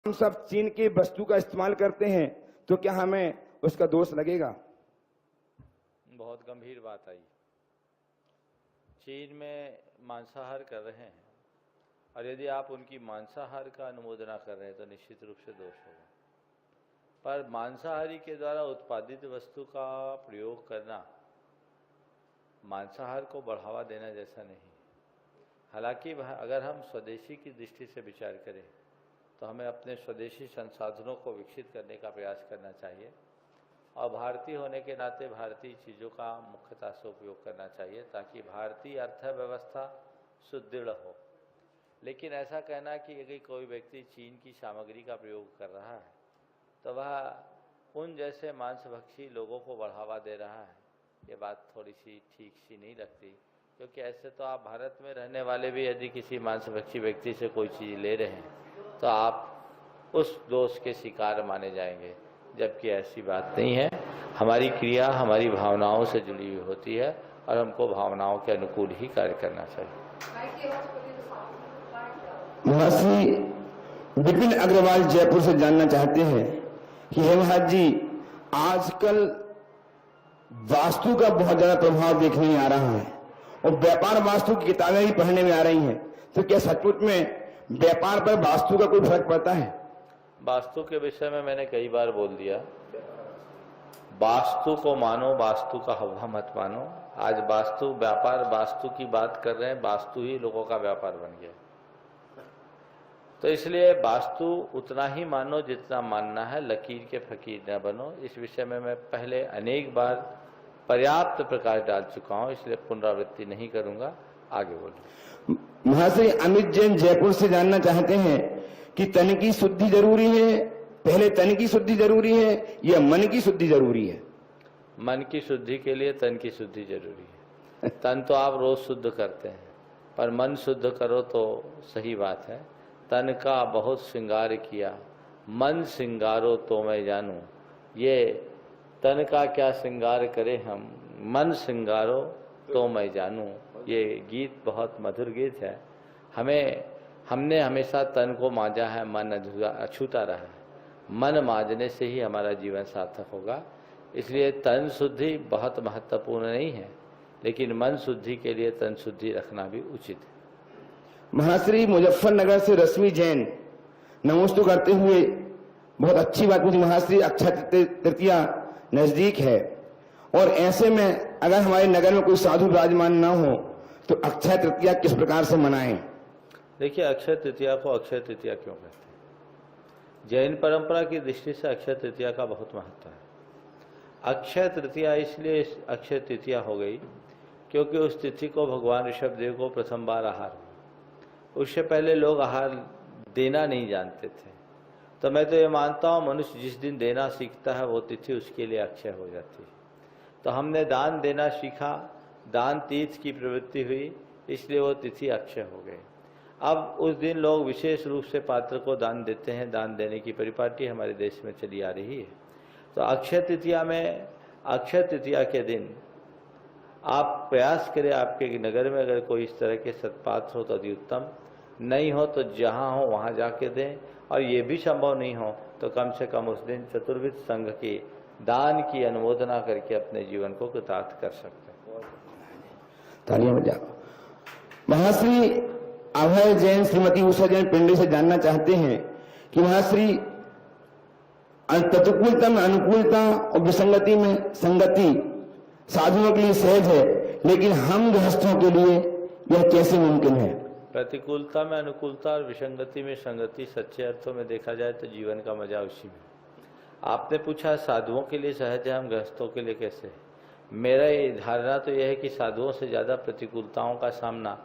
हम सब चीन की वस्तु का इस्तेमाल करते हैं तो क्या हमें उसका दोष लगेगा? बहुत गंभीर बात आई। चीन में मांसाहार कर रहे हैं और यदि आप उनकी मांसाहार का अनुमोदन कर रहे हैं तो निश्चित रूप से दोष होगा। पर मांसाहारी के द्वारा उत्पादित वस्तु का प्रयोग करना मांसाहार को बढ़ावा देना जैसा नहीं। हालांकि अगर हम स्वदेशी की दृष्टि से विचार करें तो हमें अपने स्वदेशी संसाधनों को विकसित करने का प्रयास करना चाहिए और भारतीय होने के नाते भारतीय चीज़ों का मुख्यतः से उपयोग करना चाहिए ताकि भारतीय अर्थव्यवस्था सुदृढ़ हो। लेकिन ऐसा कहना कि यदि कोई व्यक्ति चीन की सामग्री का प्रयोग कर रहा है तो वह उन जैसे मांसभक्षी लोगों को बढ़ावा दे रहा है, ये बात थोड़ी सी ठीक सी नहीं लगती। क्योंकि ऐसे तो आप भारत में रहने वाले भी यदि किसी मांसभक्षी व्यक्ति से कोई चीज़ ले रहे हैं तो आप उस दोष के शिकार माने जाएंगे, जबकि ऐसी बात नहीं है। हमारी क्रिया हमारी भावनाओं से जुड़ी हुई होती है और हमको भावनाओं के अनुकूल ही कार्य करना चाहिए। महर्षि विपिन अग्रवाल जयपुर से जानना चाहते हैं कि हे महाराज जी, आजकल वास्तु का बहुत ज्यादा प्रभाव देखने में आ रहा है और व्यापार वास्तु की किताबें भी पढ़ने में आ रही हैं, तो क्या सचमुच में व्यापार पर वास्तु का कोई फर्क पड़ता है? वास्तु के विषय में मैंने कई बार बोल दिया, वास्तु को मानो, वास्तु का हवा मत मानो। आज वास्तु व्यापार वास्तु की बात कर रहे हैं, वास्तु ही लोगों का व्यापार बन गया। तो इसलिए वास्तु उतना ही मानो जितना मानना है, लकीर के फकीर न बनो। इस विषय में मैं पहले अनेक बार पर्याप्त प्रकाश डाल चुका हूं, इसलिए पुनरावृत्ति नहीं करूंगा। आगे बोलिए। महर्षि अमित जैन जयपुर से जानना चाहते हैं कि तन की शुद्धि जरूरी है, पहले तन की शुद्धि जरूरी है या मन की शुद्धि जरूरी है? मन की शुद्धि के लिए तन की शुद्धि जरूरी है। तन तो आप रोज शुद्ध करते हैं, पर मन शुद्ध करो तो सही बात है। तन का बहुत श्रृंगार किया, मन श्रृंगारो तो मैं जानूं। ये तन का क्या श्रृंगार करे हम, मन श्रृंगारो तो मैं जानूं। ये गीत बहुत मधुर गीत है। हमने हमेशा तन को मांजा है, मन अछूता रहा है। मन मांजने से ही हमारा जीवन सार्थक होगा। इसलिए तन शुद्धि बहुत महत्वपूर्ण नहीं है, लेकिन मन शुद्धि के लिए तन शुद्धि रखना भी उचित है। महाश्री मुजफ्फरनगर से रश्मि जैन नमोस्तु करते हुए बहुत अच्छी बात पूछी। महाश्री अक्षय तृतीया नजदीक है और ऐसे में अगर हमारे नगर में कोई साधु विराजमान ना हो तो अक्षय तृतीया किस प्रकार से मनाएं? देखिए, अक्षय तृतीया को अक्षय तृतीया क्यों कहते हैं? जैन परंपरा की दृष्टि से अक्षय तृतीया का बहुत महत्व है। अक्षय तृतीया इसलिए अक्षय तृतीया हो गई क्योंकि उस तिथि को भगवान ऋषभदेव को प्रथम बार आहार हुआ। उससे पहले लोग आहार देना नहीं जानते थे। तो मैं तो ये मानता हूँ मनुष्य जिस दिन देना सीखता है वो तिथि उसके लिए अक्षय हो जाती है। तो हमने दान देना सीखा, दान तीर्थ की प्रवृत्ति हुई, इसलिए वो तिथि अक्षय हो गई। अब उस दिन लोग विशेष रूप से पात्र को दान देते हैं। दान देने की परिपाटी हमारे देश में चली आ रही है। तो अक्षय तृतीया में, अक्षय तृतीया के दिन आप प्रयास करें, आपके नगर में अगर कोई इस तरह के सत्पात्र हो तो अति उत्तम, नहीं हो तो जहाँ हो वहाँ जाके दें। और ये भी संभव नहीं हो तो कम से कम उस दिन चतुर्विध संघ की दान की अनुमोदना करके अपने जीवन को कृतार्थ कर सकते हैं। तालियां बजाओ। महाश्री अभय जैन श्रीमती उषा जैन पिंडी से जानना चाहते हैं कि महाश्री प्रतिकूलता में अनुकूलता और विसंगति में संगति साधुओं के लिए सहज है, लेकिन हम गृहस्थों के लिए यह कैसे मुमकिन है? प्रतिकूलता में अनुकूलता और विसंगति में संगति सच्चे अर्थों में देखा जाए तो जीवन का मजा उसी में। आपने पूछा साधुओं के लिए सहज है, हम गृहस्थों के लिए कैसे? मेरा ये धारणा तो यह है कि साधुओं से ज़्यादा प्रतिकूलताओं का सामना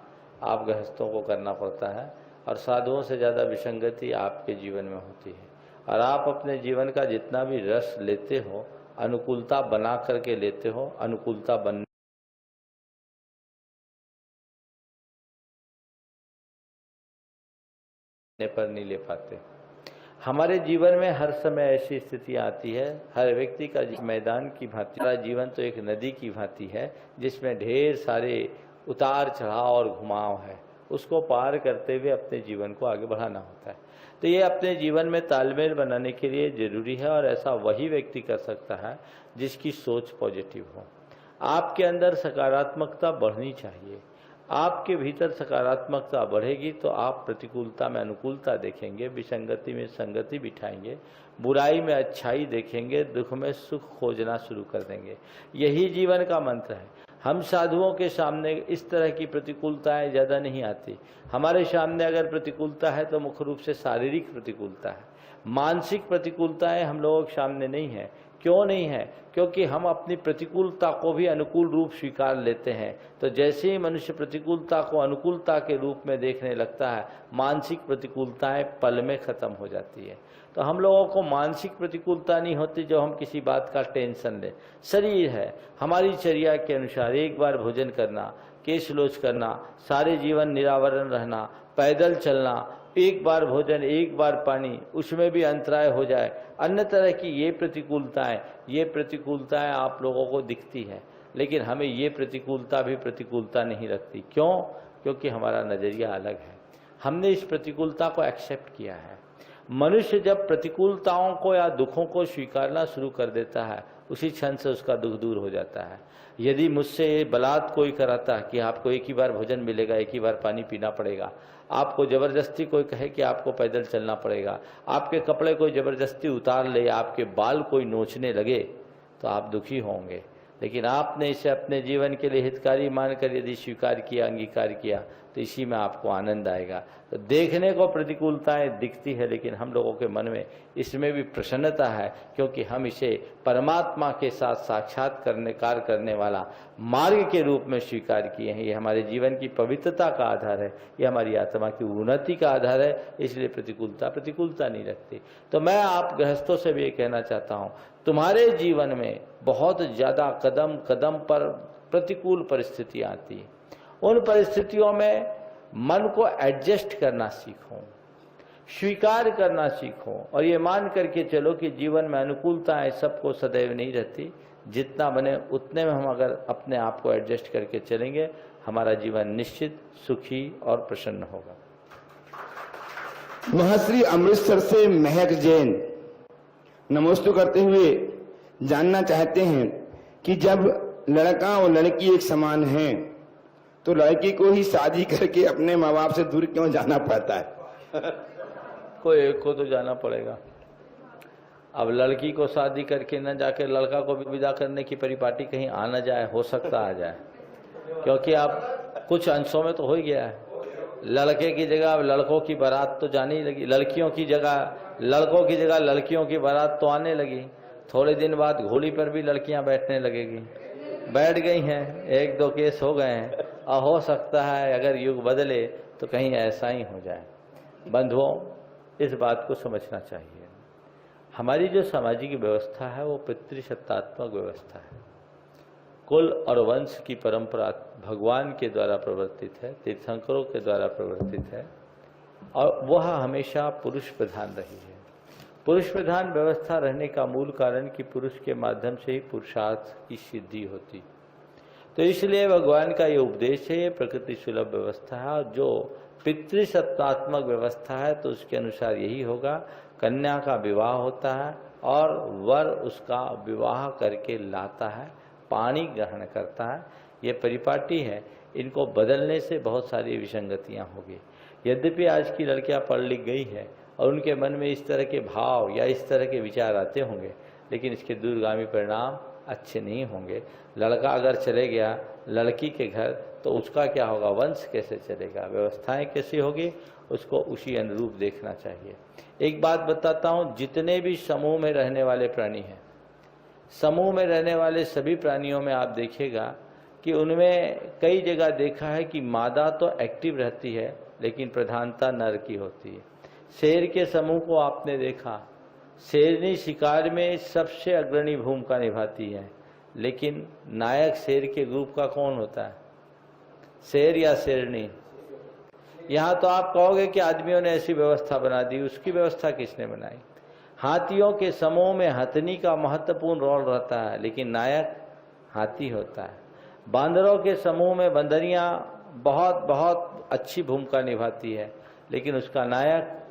आप गृहस्थों को करना पड़ता है और साधुओं से ज़्यादा विसंगति आपके जीवन में होती है। और आप अपने जीवन का जितना भी रस लेते हो, अनुकूलता बना करके लेते हो, अनुकूलता बनने पर नहीं ले पाते। हमारे जीवन में हर समय ऐसी स्थिति आती है। हर व्यक्ति का मैदान की भांति, हमारा जीवन तो एक नदी की भांति है जिसमें ढेर सारे उतार चढ़ाव और घुमाव है। उसको पार करते हुए अपने जीवन को आगे बढ़ाना होता है। तो ये अपने जीवन में तालमेल बनाने के लिए जरूरी है, और ऐसा वही व्यक्ति कर सकता है जिसकी सोच पॉजिटिव हो। आपके अंदर सकारात्मकता बढ़नी चाहिए। आपके भीतर सकारात्मकता बढ़ेगी तो आप प्रतिकूलता में अनुकूलता देखेंगे, विसंगति में संगति बिठाएंगे, बुराई में अच्छाई देखेंगे, दुख में सुख खोजना शुरू कर देंगे। यही जीवन का मंत्र है। हम साधुओं के सामने इस तरह की प्रतिकूलताएं ज़्यादा नहीं आती। हमारे सामने अगर प्रतिकूलता है तो मुख्य रूप से शारीरिक प्रतिकूलता है, मानसिक प्रतिकूलताएं हम लोगों के सामने नहीं है। क्यों नहीं है? क्योंकि हम अपनी प्रतिकूलता को भी अनुकूल रूप स्वीकार लेते हैं। तो जैसे ही मनुष्य प्रतिकूलता को अनुकूलता के रूप में देखने लगता है, मानसिक प्रतिकूलताएं पल में खत्म हो जाती है। तो हम लोगों को मानसिक प्रतिकूलता नहीं होती जो हम किसी बात का टेंशन लें। शरीर है, हमारी चर्या के अनुसार एक बार भोजन करना, केश लोच करना, सारे जीवन निरावरण रहना, पैदल चलना, एक बार भोजन एक बार पानी, उसमें भी अंतराय हो जाए, अन्य तरह की ये प्रतिकूलताएं आप लोगों को दिखती है। लेकिन हमें ये प्रतिकूलता भी प्रतिकूलता नहीं लगती। क्यों? क्योंकि हमारा नज़रिया अलग है। हमने इस प्रतिकूलता को एक्सेप्ट किया है। मनुष्य जब प्रतिकूलताओं को या दुखों को स्वीकारना शुरू कर देता है, उसी क्षण से उसका दुख दूर हो जाता है। यदि मुझसे बलात् कोई कराता कि आपको एक ही बार भोजन मिलेगा, एक ही बार पानी पीना पड़ेगा, आपको ज़बरदस्ती कोई कहे कि आपको पैदल चलना पड़ेगा, आपके कपड़े कोई ज़बरदस्ती उतार ले, आपके बाल कोई नोचने लगे, तो आप दुखी होंगे। लेकिन आपने इसे अपने जीवन के लिए हितकारी मानकर यदि स्वीकार किया, अंगीकार किया, तो इसी में आपको आनंद आएगा। तो देखने को प्रतिकूलताएं दिखती है, लेकिन हम लोगों के मन में इसमें भी प्रसन्नता है, क्योंकि हम इसे परमात्मा के साथ साक्षात्कार करने वाला मार्ग के रूप में स्वीकार किए हैं। ये हमारे जीवन की पवित्रता का आधार है, ये हमारी आत्मा की उन्नति का आधार है। इसलिए प्रतिकूलता नहीं रखती। तो मैं आप गृहस्थों से भी ये कहना चाहता हूँ, तुम्हारे जीवन में बहुत ज़्यादा कदम कदम पर प्रतिकूल परिस्थितियाँ आती हैं। उन परिस्थितियों में मन को एडजस्ट करना सीखो, स्वीकार करना सीखो, और ये मान करके चलो कि जीवन में अनुकूलताएं सबको सदैव नहीं रहती। जितना बने उतने में हम अगर अपने आप को एडजस्ट करके चलेंगे, हमारा जीवन निश्चित सुखी और प्रसन्न होगा। महर्षि अमृतसर से महक जैन नमस्ते करते हुए जानना चाहते हैं कि जब लड़का और लड़की एक समान हैं, तो लड़की को ही शादी करके अपने माँ बाप से दूर क्यों जाना पड़ता है? कोई एक को तो जाना पड़ेगा। अब लड़की को शादी करके न जाके लड़का को भी विदा करने की परिपाटी कहीं आ न जाए, हो सकता आ जाए, क्योंकि अब कुछ अंशों में तो हो ही गया है। लड़के की जगह अब लड़कों की बारात तो जाने ही लगी, लड़कियों की जगह लड़कों की जगह लड़कियों की बारात तो आने लगी। थोड़े दिन बाद घोड़ी पर भी लड़कियां बैठने लगेगी, बैठ गई हैं, एक दो केस हो गए हैं, और हो सकता है अगर युग बदले तो कहीं ऐसा ही हो जाए। बंधुओं, इस बात को समझना चाहिए, हमारी जो सामाजिक व्यवस्था है वो पितृसत्तात्मक व्यवस्था है। कुल और वंश की परंपरा भगवान के द्वारा प्रवर्तित है, तीर्थंकरों के द्वारा प्रवर्तित है, और वह हमेशा पुरुष प्रधान रही है। पुरुष प्रधान व्यवस्था रहने का मूल कारण कि पुरुष के माध्यम से ही पुरुषार्थ की सिद्धि होती। तो इसलिए भगवान का ये उपदेश है, ये प्रकृति सुलभ व्यवस्था है। और जो पितृसत्तात्मक व्यवस्था है तो उसके अनुसार यही होगा, कन्या का विवाह होता है और वर उसका विवाह करके लाता है, पाणी ग्रहण करता है। ये परिपाटी है, इनको बदलने से बहुत सारी विसंगतियाँ होगी। यद्यपि आज की लड़कियाँ पढ़ लिख गई है और उनके मन में इस तरह के भाव या इस तरह के विचार आते होंगे, लेकिन इसके दूरगामी परिणाम अच्छे नहीं होंगे। लड़का अगर चले गया लड़की के घर तो उसका क्या होगा, वंश कैसे चलेगा, व्यवस्थाएं कैसी होगी, उसको उसी अनुरूप देखना चाहिए। एक बात बताता हूँ, जितने भी समूह में रहने वाले प्राणी हैं, समूह में रहने वाले सभी प्राणियों में आप देखिएगा कि उनमें कई जगह देखा है कि मादा तो एक्टिव रहती है लेकिन प्रधानता नर की होती है। शेर के समूह को आपने देखा, शेरनी शिकार में सबसे अग्रणी भूमिका निभाती है, लेकिन नायक शेर के ग्रुप का कौन होता है, शेर या शेरनी? यहाँ तो आप कहोगे कि आदमियों ने ऐसी व्यवस्था बना दी, उसकी व्यवस्था किसने बनाई? हाथियों के समूह में हथनी का महत्वपूर्ण रोल रहता है, लेकिन नायक हाथी होता है। बांदरों के समूह में बंदरियाँ बहुत बहुत अच्छी भूमिका निभाती है, लेकिन उसका नायक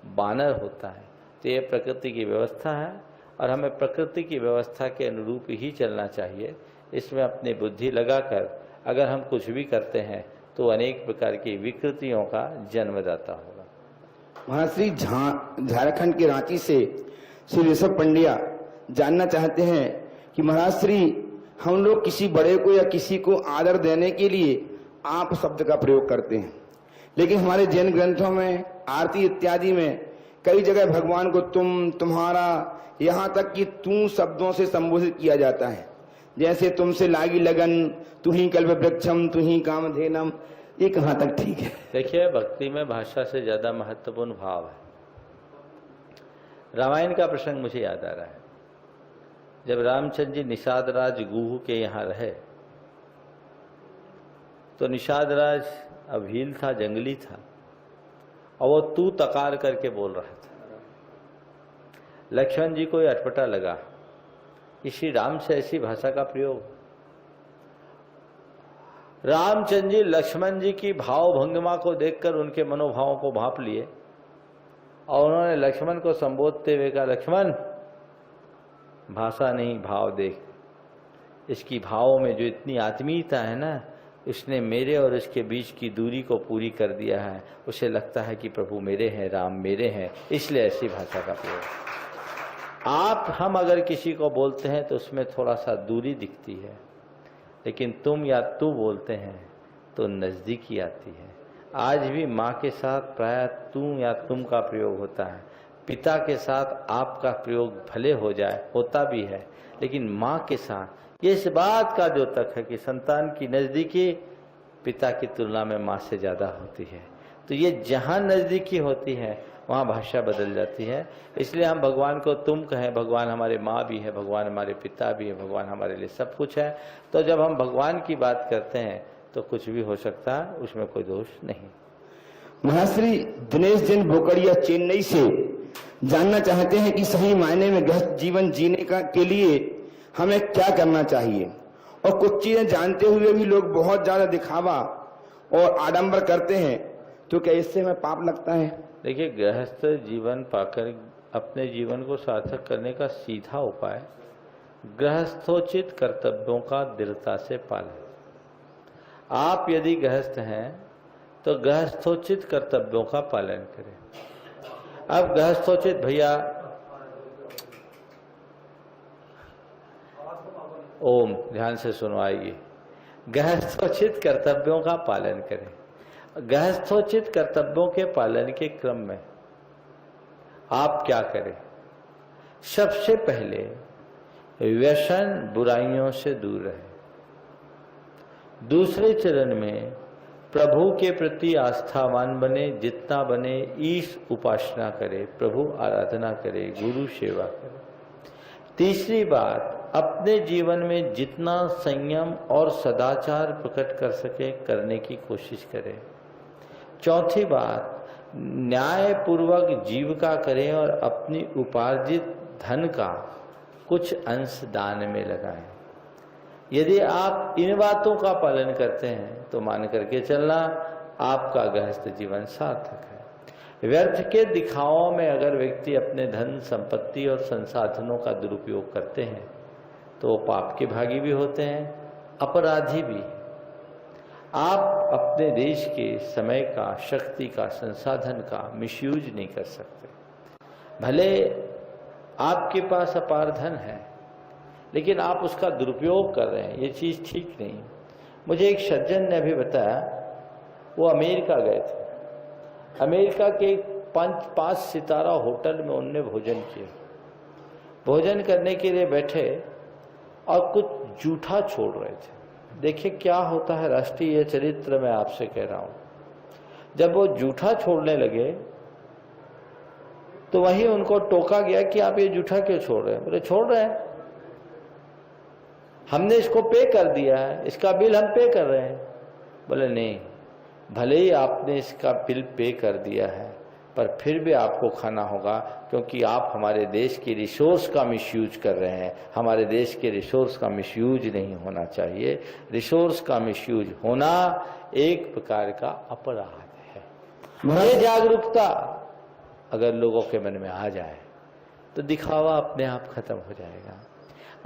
बानर होता है। तो ये प्रकृति की व्यवस्था है और हमें प्रकृति की व्यवस्था के अनुरूप ही चलना चाहिए। इसमें अपनी बुद्धि लगाकर अगर हम कुछ भी करते हैं तो अनेक प्रकार की विकृतियों का जन्मदाता होगा। महाश्री झारखंड के रांची से श्री ऋषभ पंड्या जानना चाहते हैं कि महाराज श्री, हम लोग किसी बड़े को या किसी को आदर देने के लिए आप शब्द का प्रयोग करते हैं, लेकिन हमारे जैन ग्रंथों में, आरती इत्यादि में कई जगह भगवान को तुम, तुम्हारा, यहाँ तक कि तू शब्दों से संबोधित किया जाता है। जैसे तुमसे लागी लगन, तू ही कल्प वृक्षम, तू ही कामधेनम। ये कहाँ तक ठीक है? देखिए, भक्ति में भाषा से ज्यादा महत्वपूर्ण भाव है। रामायण का प्रसंग मुझे याद आ रहा है। जब रामचंद्र जी निषाद राज गुहू के यहाँ रहे तो निषाद राज अभील था, जंगली था, और वो तू तकार करके बोल रहा था। लक्ष्मण जी को ये अटपटा लगा कि श्री राम से ऐसी भाषा का प्रयोग। रामचंद्र जी लक्ष्मण जी की भाव भंगिमा को देखकर उनके मनोभावों को भांप लिए और उन्होंने लक्ष्मण को संबोधते हुए कहा, लक्ष्मण, भाषा नहीं भाव देख। इसकी भावों में जो इतनी आत्मीयता है ना, इसने मेरे और इसके बीच की दूरी को पूरी कर दिया है। उसे लगता है कि प्रभु मेरे हैं, राम मेरे हैं, इसलिए ऐसी भाषा का प्रयोग। हम अगर किसी को बोलते हैं तो उसमें थोड़ा सा दूरी दिखती है, लेकिन तुम या तू बोलते हैं तो नज़दीकी आती है। आज भी माँ के साथ प्रायः तू या तुम का प्रयोग होता है। पिता के साथ आपका प्रयोग भले हो जाए, होता भी है, लेकिन माँ के साथ ये इस बात का द्योतक है कि संतान की नज़दीकी पिता की तुलना में माँ से ज़्यादा होती है। तो ये जहाँ नज़दीकी होती है वहाँ भाषा बदल जाती है। इसलिए हम भगवान को तुम कहें, भगवान हमारे माँ भी है, भगवान हमारे पिता भी है, भगवान हमारे लिए सब कुछ है। तो जब हम भगवान की बात करते हैं तो कुछ भी हो सकता है, उसमें कोई दोष नहीं। महाश्री दिनेश जैन भोकड़िया चेन्नई से जानना चाहते हैं कि सही मायने में गृहस्थ जीवन जीने के लिए हमें क्या करना चाहिए, और कुछ चीजें जानते हुए भी लोग बहुत ज्यादा दिखावा और आडंबर करते हैं, तो क्या इससे हमें पाप लगता है? देखिए, गृहस्थ जीवन पाकर अपने जीवन को सार्थक करने का सीधा उपाय गृहस्थोचित कर्तव्यों का दृढ़ता से पालन। आप यदि गृहस्थ हैं तो गृहस्थोचित कर्तव्यों का पालन करें। अब गृहस्थोचित, भैया ओम ध्यान से सुनवाइए, गृहस्थोचित कर्तव्यों का पालन करें। गृहस्थोचित कर्तव्यों के पालन के क्रम में आप क्या करें? सबसे पहले व्यसन बुराइयों से दूर रहें। दूसरे चरण में प्रभु के प्रति आस्थावान बने, जितना बने ईश उपासना करे, प्रभु आराधना करे, गुरु सेवा करे। तीसरी बात, अपने जीवन में जितना संयम और सदाचार प्रकट कर सके करने की कोशिश करें। चौथी बात, न्याय पूर्वक जीविका करें और अपनी उपार्जित धन का कुछ अंश दान में लगाएं। यदि आप इन बातों का पालन करते हैं तो मान करके चलना आपका गृहस्थ जीवन सार्थक है। व्यर्थ के दिखावों में अगर व्यक्ति अपने धन संपत्ति और संसाधनों का दुरुपयोग करते हैं तो वो पाप के भागी भी होते हैं, अपराधी भी। आप अपने देश के समय का, शक्ति का, संसाधन का मिसयूज नहीं कर सकते। भले आपके पास अपार धन है, लेकिन आप उसका दुरुपयोग कर रहे हैं, ये चीज़ ठीक नहीं। मुझे एक सज्जन ने अभी बताया, वो अमेरिका गए थे। अमेरिका के 5 सितारा होटल में उनने भोजन किया। भोजन करने के लिए बैठे और कुछ जूठा छोड़ रहे थे। देखिए क्या होता है राष्ट्रीय चरित्र में, आपसे कह रहा हूँ। जब वो जूठा छोड़ने लगे तो वहीं उनको टोका गया कि आप ये जूठा क्यों छोड़ रहे हैं? बोले छोड़ रहे हैं, हमने इसको पे कर दिया है, इसका बिल हम पे कर रहे हैं। बोले नहीं, भले ही आपने इसका बिल पे कर दिया है पर फिर भी आपको खाना होगा, क्योंकि आप हमारे देश की रिसोर्स का मिसयूज कर रहे हैं। हमारे देश के रिसोर्स का मिसयूज नहीं होना चाहिए। रिसोर्स का मिसयूज होना एक प्रकार का अपराध है। ये जागरूकता अगर लोगों के मन में आ जाए तो दिखावा अपने आप खत्म हो जाएगा।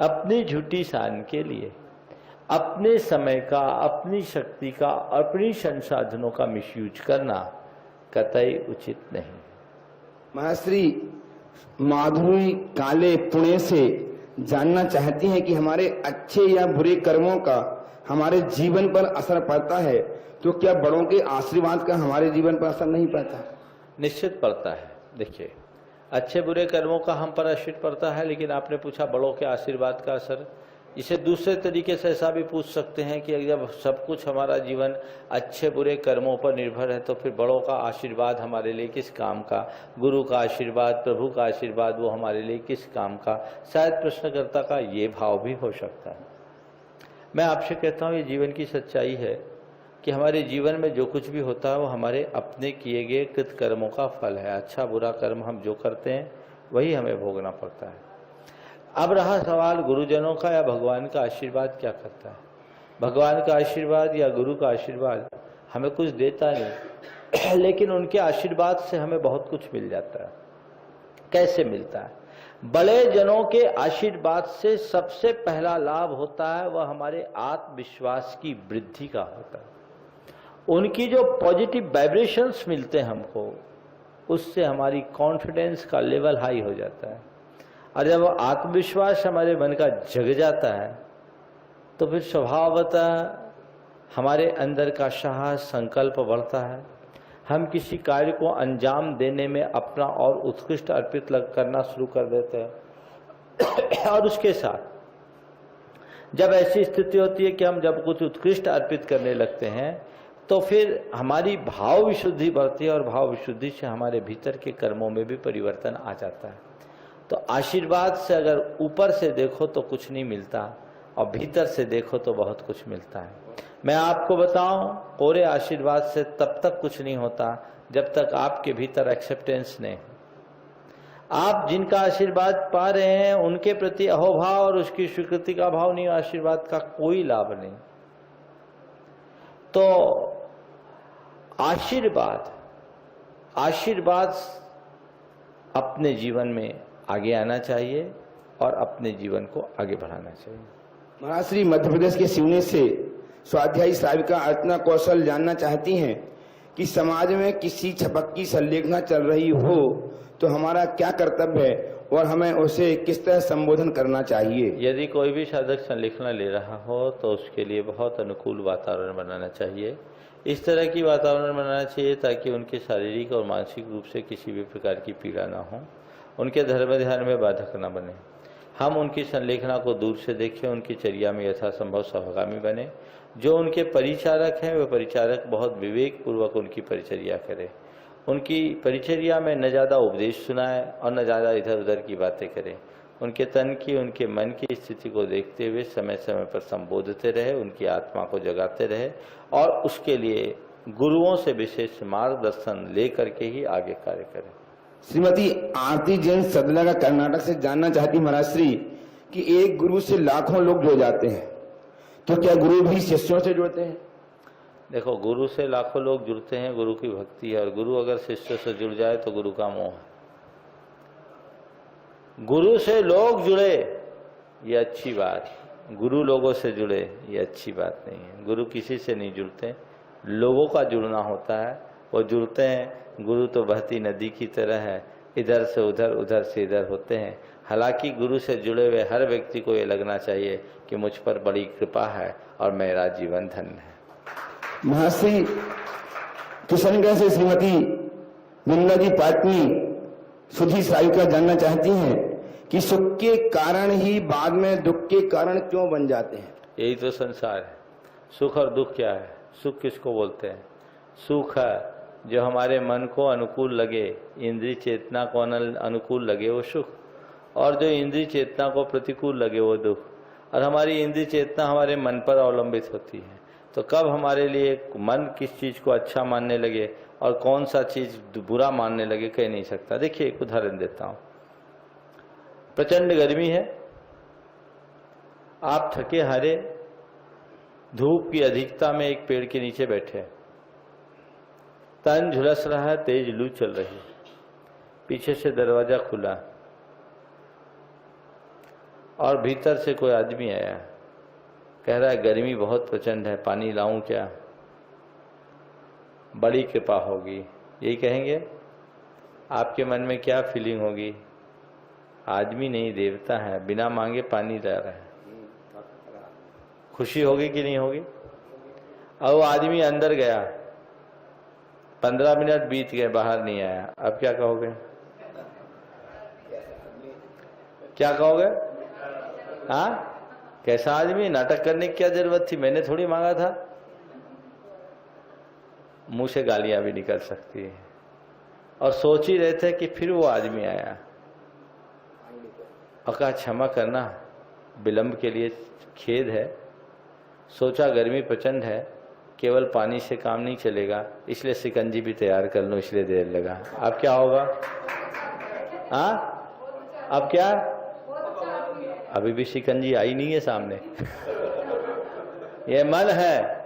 अपनी झूठी शान के लिए अपने समय का, अपनी शक्ति का, अपनी संसाधनों का मिसयूज करना कतई उचित नहीं। महाश्री माधुरी काले पुणे से जानना चाहती हैं कि हमारे अच्छे या बुरे कर्मों का हमारे जीवन पर असर पड़ता है, तो क्या बड़ों के आशीर्वाद का हमारे जीवन पर असर नहीं पड़ता? निश्चित पड़ता है। देखिए, अच्छे बुरे कर्मों का हम पर असर पड़ता है, लेकिन आपने पूछा बड़ों के आशीर्वाद का असर। इसे दूसरे तरीके से ऐसा भी पूछ सकते हैं कि जब सब कुछ हमारा जीवन अच्छे बुरे कर्मों पर निर्भर है तो फिर बड़ों का आशीर्वाद हमारे लिए किस काम का, गुरु का आशीर्वाद, प्रभु का आशीर्वाद वो हमारे लिए किस काम का। शायद प्रश्नकर्ता का ये भाव भी हो सकता है। मैं आपसे कहता हूँ ये जीवन की सच्चाई है कि हमारे जीवन में जो कुछ भी होता है वो हमारे अपने किए गए कृत कर्मों का फल है। अच्छा बुरा कर्म हम जो करते हैं वही हमें भोगना पड़ता है। अब रहा सवाल गुरुजनों का या भगवान का आशीर्वाद क्या करता है। भगवान का आशीर्वाद या गुरु का आशीर्वाद हमें कुछ देता नहीं, लेकिन उनके आशीर्वाद से हमें बहुत कुछ मिल जाता है। कैसे मिलता है? बड़े जनों के आशीर्वाद से सबसे पहला लाभ होता है वह हमारे आत्मविश्वास की वृद्धि का होता है। उनकी जो पॉजिटिव वाइब्रेशंस मिलते हैं हमको, उससे हमारी कॉन्फिडेंस का लेवल हाई हो जाता है। और जब आत्मविश्वास हमारे मन का जग जाता है तो फिर स्वभावतः हमारे अंदर का साहस, संकल्प बढ़ता है। हम किसी कार्य को अंजाम देने में अपना और उत्कृष्ट अर्पित करना शुरू कर देते हैं। और उसके साथ जब ऐसी स्थिति होती है कि हम जब कुछ उत्कृष्ट अर्पित करने लगते हैं तो फिर हमारी भाव विशुद्धि बढ़ती है, और भाव विशुद्धि से हमारे भीतर के कर्मों में भी परिवर्तन आ जाता है। तो आशीर्वाद से अगर ऊपर से देखो तो कुछ नहीं मिलता, और भीतर से देखो तो बहुत कुछ मिलता है। मैं आपको बताऊं, कोरे आशीर्वाद से तब तक कुछ नहीं होता जब तक आपके भीतर एक्सेप्टेंस नहीं। आप जिनका आशीर्वाद पा रहे हैं उनके प्रति अहोभाव और उसकी स्वीकृति का भाव नहीं, आशीर्वाद का कोई लाभ नहीं। तो आशीर्वाद अपने जीवन में आगे आना चाहिए और अपने जीवन को आगे बढ़ाना चाहिए। महाश्री मध्य प्रदेश के सिवनी से स्वाध्यायी साविका अर्चना कौशल जानना चाहती हैं कि समाज में किसी छपक की संलेखना चल रही हो तो हमारा क्या कर्तव्य है और हमें उसे किस तरह संबोधन करना चाहिए। यदि कोई भी साधक संलेखना ले रहा हो तो उसके लिए बहुत अनुकूल वातावरण बनाना चाहिए। इस तरह की वातावरण बनाना चाहिए ताकि उनके शारीरिक और मानसिक रूप से किसी भी प्रकार की पीड़ा ना हो, उनके धर्म ध्यान में बाधक न बने। हम उनकी संलेखना को दूर से देखें, उनकी चर्या में यथासंभव सहगामी बने। जो उनके परिचारक हैं वे परिचारक बहुत विवेक पूर्वक उनकी परिचर्या करें। उनकी परिचर्या में न ज़्यादा उपदेश सुनाए और न ज़्यादा इधर उधर की बातें करें। उनके तन की, उनके मन की स्थिति को देखते हुए समय समय पर संबोधते रहे, उनकी आत्मा को जगाते रहे, और उसके लिए गुरुओं से विशेष मार्गदर्शन ले करके ही आगे कार्य करें। श्रीमती आरती जैन सदला का कर्नाटक से जानना चाहती महाराष्ट्री कि एक गुरु से लाखों लोग जुड़ जाते हैं, तो क्या गुरु भी शिष्यों से जुड़ते हैं? देखो, गुरु से लाखों लोग जुड़ते हैं, गुरु की भक्ति है, और गुरु अगर शिष्य से जुड़ जाए तो गुरु का मोह है। गुरु से लोग जुड़े ये अच्छी बात, गुरु लोगों से जुड़े ये अच्छी बात नहीं है। गुरु किसी से नहीं जुड़ते, लोगों का जुड़ना होता है। वो जुड़ते हैं, गुरु तो बहती नदी की तरह है, इधर से उधर, उधर से इधर होते हैं। हालांकि गुरु से जुड़े हुए हर व्यक्ति को ये लगना चाहिए कि मुझ पर बड़ी कृपा है और मेरा जीवन धन्य है। महर्षि किशनगढ़ से श्रीमती बिमला की पत्नी सुधी साविका जानना चाहती हैं कि सुख के कारण ही बाद में दुख के कारण क्यों बन जाते हैं। यही तो संसार है। सुख और दुख क्या है? सुख किसको बोलते हैं? सुख है जो हमारे मन को अनुकूल लगे, इंद्रिय चेतना को अनुकूल लगे वो सुख, और जो इंद्रिय चेतना को प्रतिकूल लगे वो दुख। और हमारी इंद्रिय चेतना हमारे मन पर अवलंबित होती है। तो कब हमारे लिए मन किस चीज़ को अच्छा मानने लगे और कौन सा चीज़ बुरा मानने लगे कह नहीं सकता। देखिए, एक उदाहरण देता हूँ। प्रचंड गर्मी है, आप थके हारे धूप की अधिकता में एक पेड़ के नीचे बैठे, तन झुलस रहा है, तेज लू चल रही है। पीछे से दरवाज़ा खुला और भीतर से कोई आदमी आया, कह रहा है गर्मी बहुत प्रचंड है, पानी लाऊं क्या? बड़ी कृपा होगी, यही कहेंगे? आपके मन में क्या फीलिंग होगी? आदमी नहीं देवता है, बिना मांगे पानी ला रहा है, खुशी होगी कि नहीं होगी? और वो आदमी अंदर गया, 15 मिनट बीत गए, बाहर नहीं आया, अब क्या कहोगे? क्या कहोगे? हाँ, कैसा आदमी, नाटक करने की क्या जरूरत थी, मैंने थोड़ी मांगा था। मुंह से गालियां भी निकल सकती है। और सोच ही रहे थे कि फिर वो आदमी आया और कहा क्षमा करना, विलंब के लिए खेद है, सोचा गर्मी प्रचंड है, केवल पानी से काम नहीं चलेगा, इसलिए शिकंजी भी तैयार कर लूं, इसलिए देर लगा। अब क्या होगा? हाँ, अब क्या? अभी भी शिकंजी आई नहीं है सामने। ये मन है,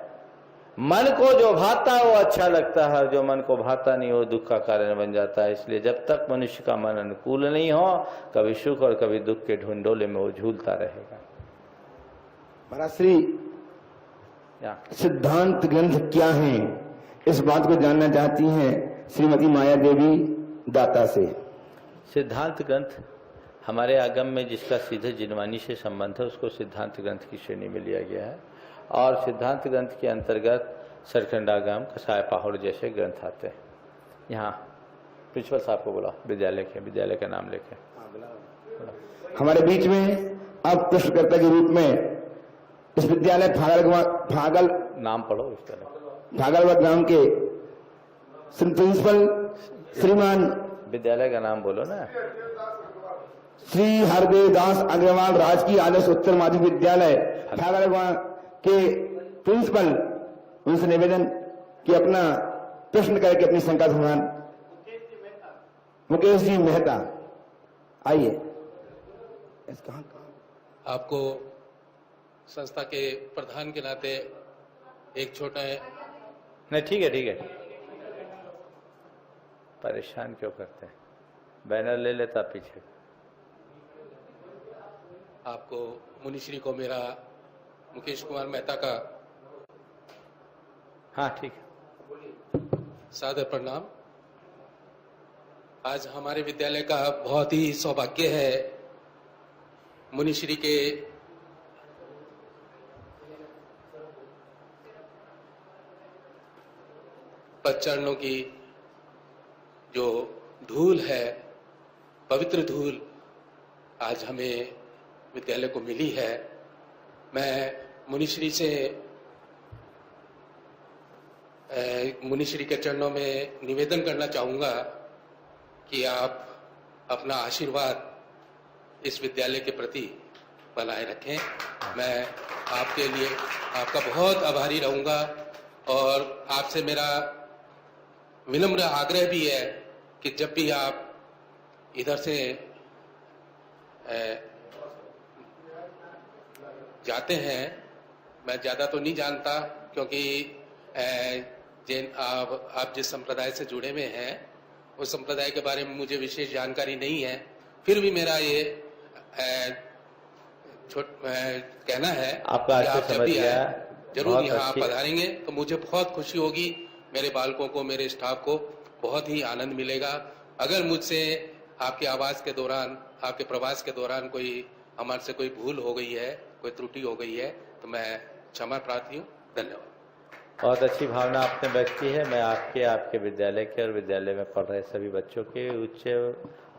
मन को जो भाता है वो अच्छा लगता है, जो मन को भाता नहीं वो दुख का कारण बन जाता है। इसलिए जब तक मनुष्य का मन अनुकूल नहीं हो, कभी सुख और कभी दुख के ढूंढोले में वो झूलता रहेगा। महाराज श्री सिद्धांत ग्रंथ क्या है, इस बात को जानना चाहती हैं श्रीमती माया देवी दाता से। सिद्धांत ग्रंथ हमारे आगम में जिसका सीधे जिनवानी से संबंध है उसको सिद्धांत ग्रंथ की श्रेणी में लिया गया है। और सिद्धांत ग्रंथ के अंतर्गत सरखंडागम, कसाय पाहुड़ जैसे ग्रंथ आते हैं। यहाँ प्रिंसिपल साहब को बोला, विद्यालय का नाम लेके। हमारे बीच में अब प्रश्नकर्ता के रूप में इस विद्यालय फागल नाम पढ़ो विद्यालय, फागलवा ग्राम के प्रिंसिपल श्रीमान, विद्यालय का नाम बोलो ना। श्री हरदेव दास अग्रवाल राजकीय आदर्श उत्तर माध्यमिक विद्यालय फागलवा के प्रिंसिपल, उनसे निवेदन कि अपना प्रश्न करके अपनी शंका समाधान। मुकेश जी मेहता, आइए। आपको संस्था के प्रधान के नाते एक छोटा नहीं, ठीक है, परेशान क्यों करते हैं, बैनर ले लेता पीछे। आपको मुनिश्री को मेरा मुकेश कुमार मेहता का हाँ ठीक है, सादर प्रणाम। आज हमारे विद्यालय का बहुत ही सौभाग्य है, मुनिश्री के पदचरणों की जो धूल है, पवित्र धूल आज हमें विद्यालय को मिली है। मैं मुनिश्री से मुनिश्री के चरणों में निवेदन करना चाहूंगा कि आप अपना आशीर्वाद इस विद्यालय के प्रति बनाए रखें। मैं आपके लिए आपका बहुत आभारी रहूंगा और आपसे मेरा विनम्र आग्रह भी है कि जब भी आप इधर से जाते हैं, मैं ज्यादा तो नहीं जानता क्योंकि आप जिस संप्रदाय से जुड़े हुए हैं उस संप्रदाय के बारे में मुझे विशेष जानकारी नहीं है, फिर भी मेरा ये कहना है आपका कि आप जब भी आए जरूर यहाँ आप अच्छी पधारेंगे तो मुझे बहुत खुशी होगी, मेरे बालकों को, मेरे स्टाफ को बहुत ही आनंद मिलेगा। अगर मुझसे आपके आवास के दौरान, आपके प्रवास के दौरान कोई हमारे से कोई भूल हो गई है, कोई त्रुटि हो गई है तो मैं क्षमा प्रार्थी हूँ। धन्यवाद। बहुत अच्छी भावना आपने व्यक्त की है। मैं आपके विद्यालय के और विद्यालय में पढ़ रहे सभी बच्चों के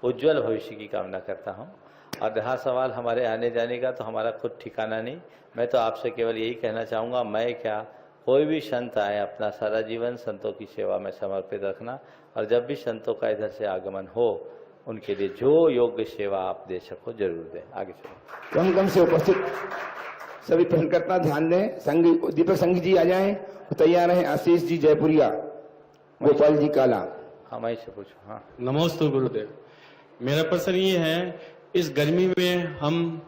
उज्जवल भविष्य की कामना करता हूं। और रहा सवाल हमारे आने जाने का, तो हमारा खुद ठिकाना नहीं। मैं तो आपसे केवल यही कहना चाहूँगा, मैं क्या कोई भी संत आए अपना सारा जीवन संतों की सेवा में समर्पित रखना, और जब भी संतों का इधर से आगमन हो उनके लिए जो योग्य सेवा आप दे सको जरूर दें। आगे चलो। कम से उपस्थित सभी प्रश्नकर्ता ध्यान दें। संघ दीपक संघ जी आ जाएं, तैयार हैं। आशीष जी जयपुरिया, गोपाल जी काला। हाँ, मैं से पूछो। हाँ, नमस्ते गुरुदेव। मेरा प्रश्न ये है, इस गर्मी में हम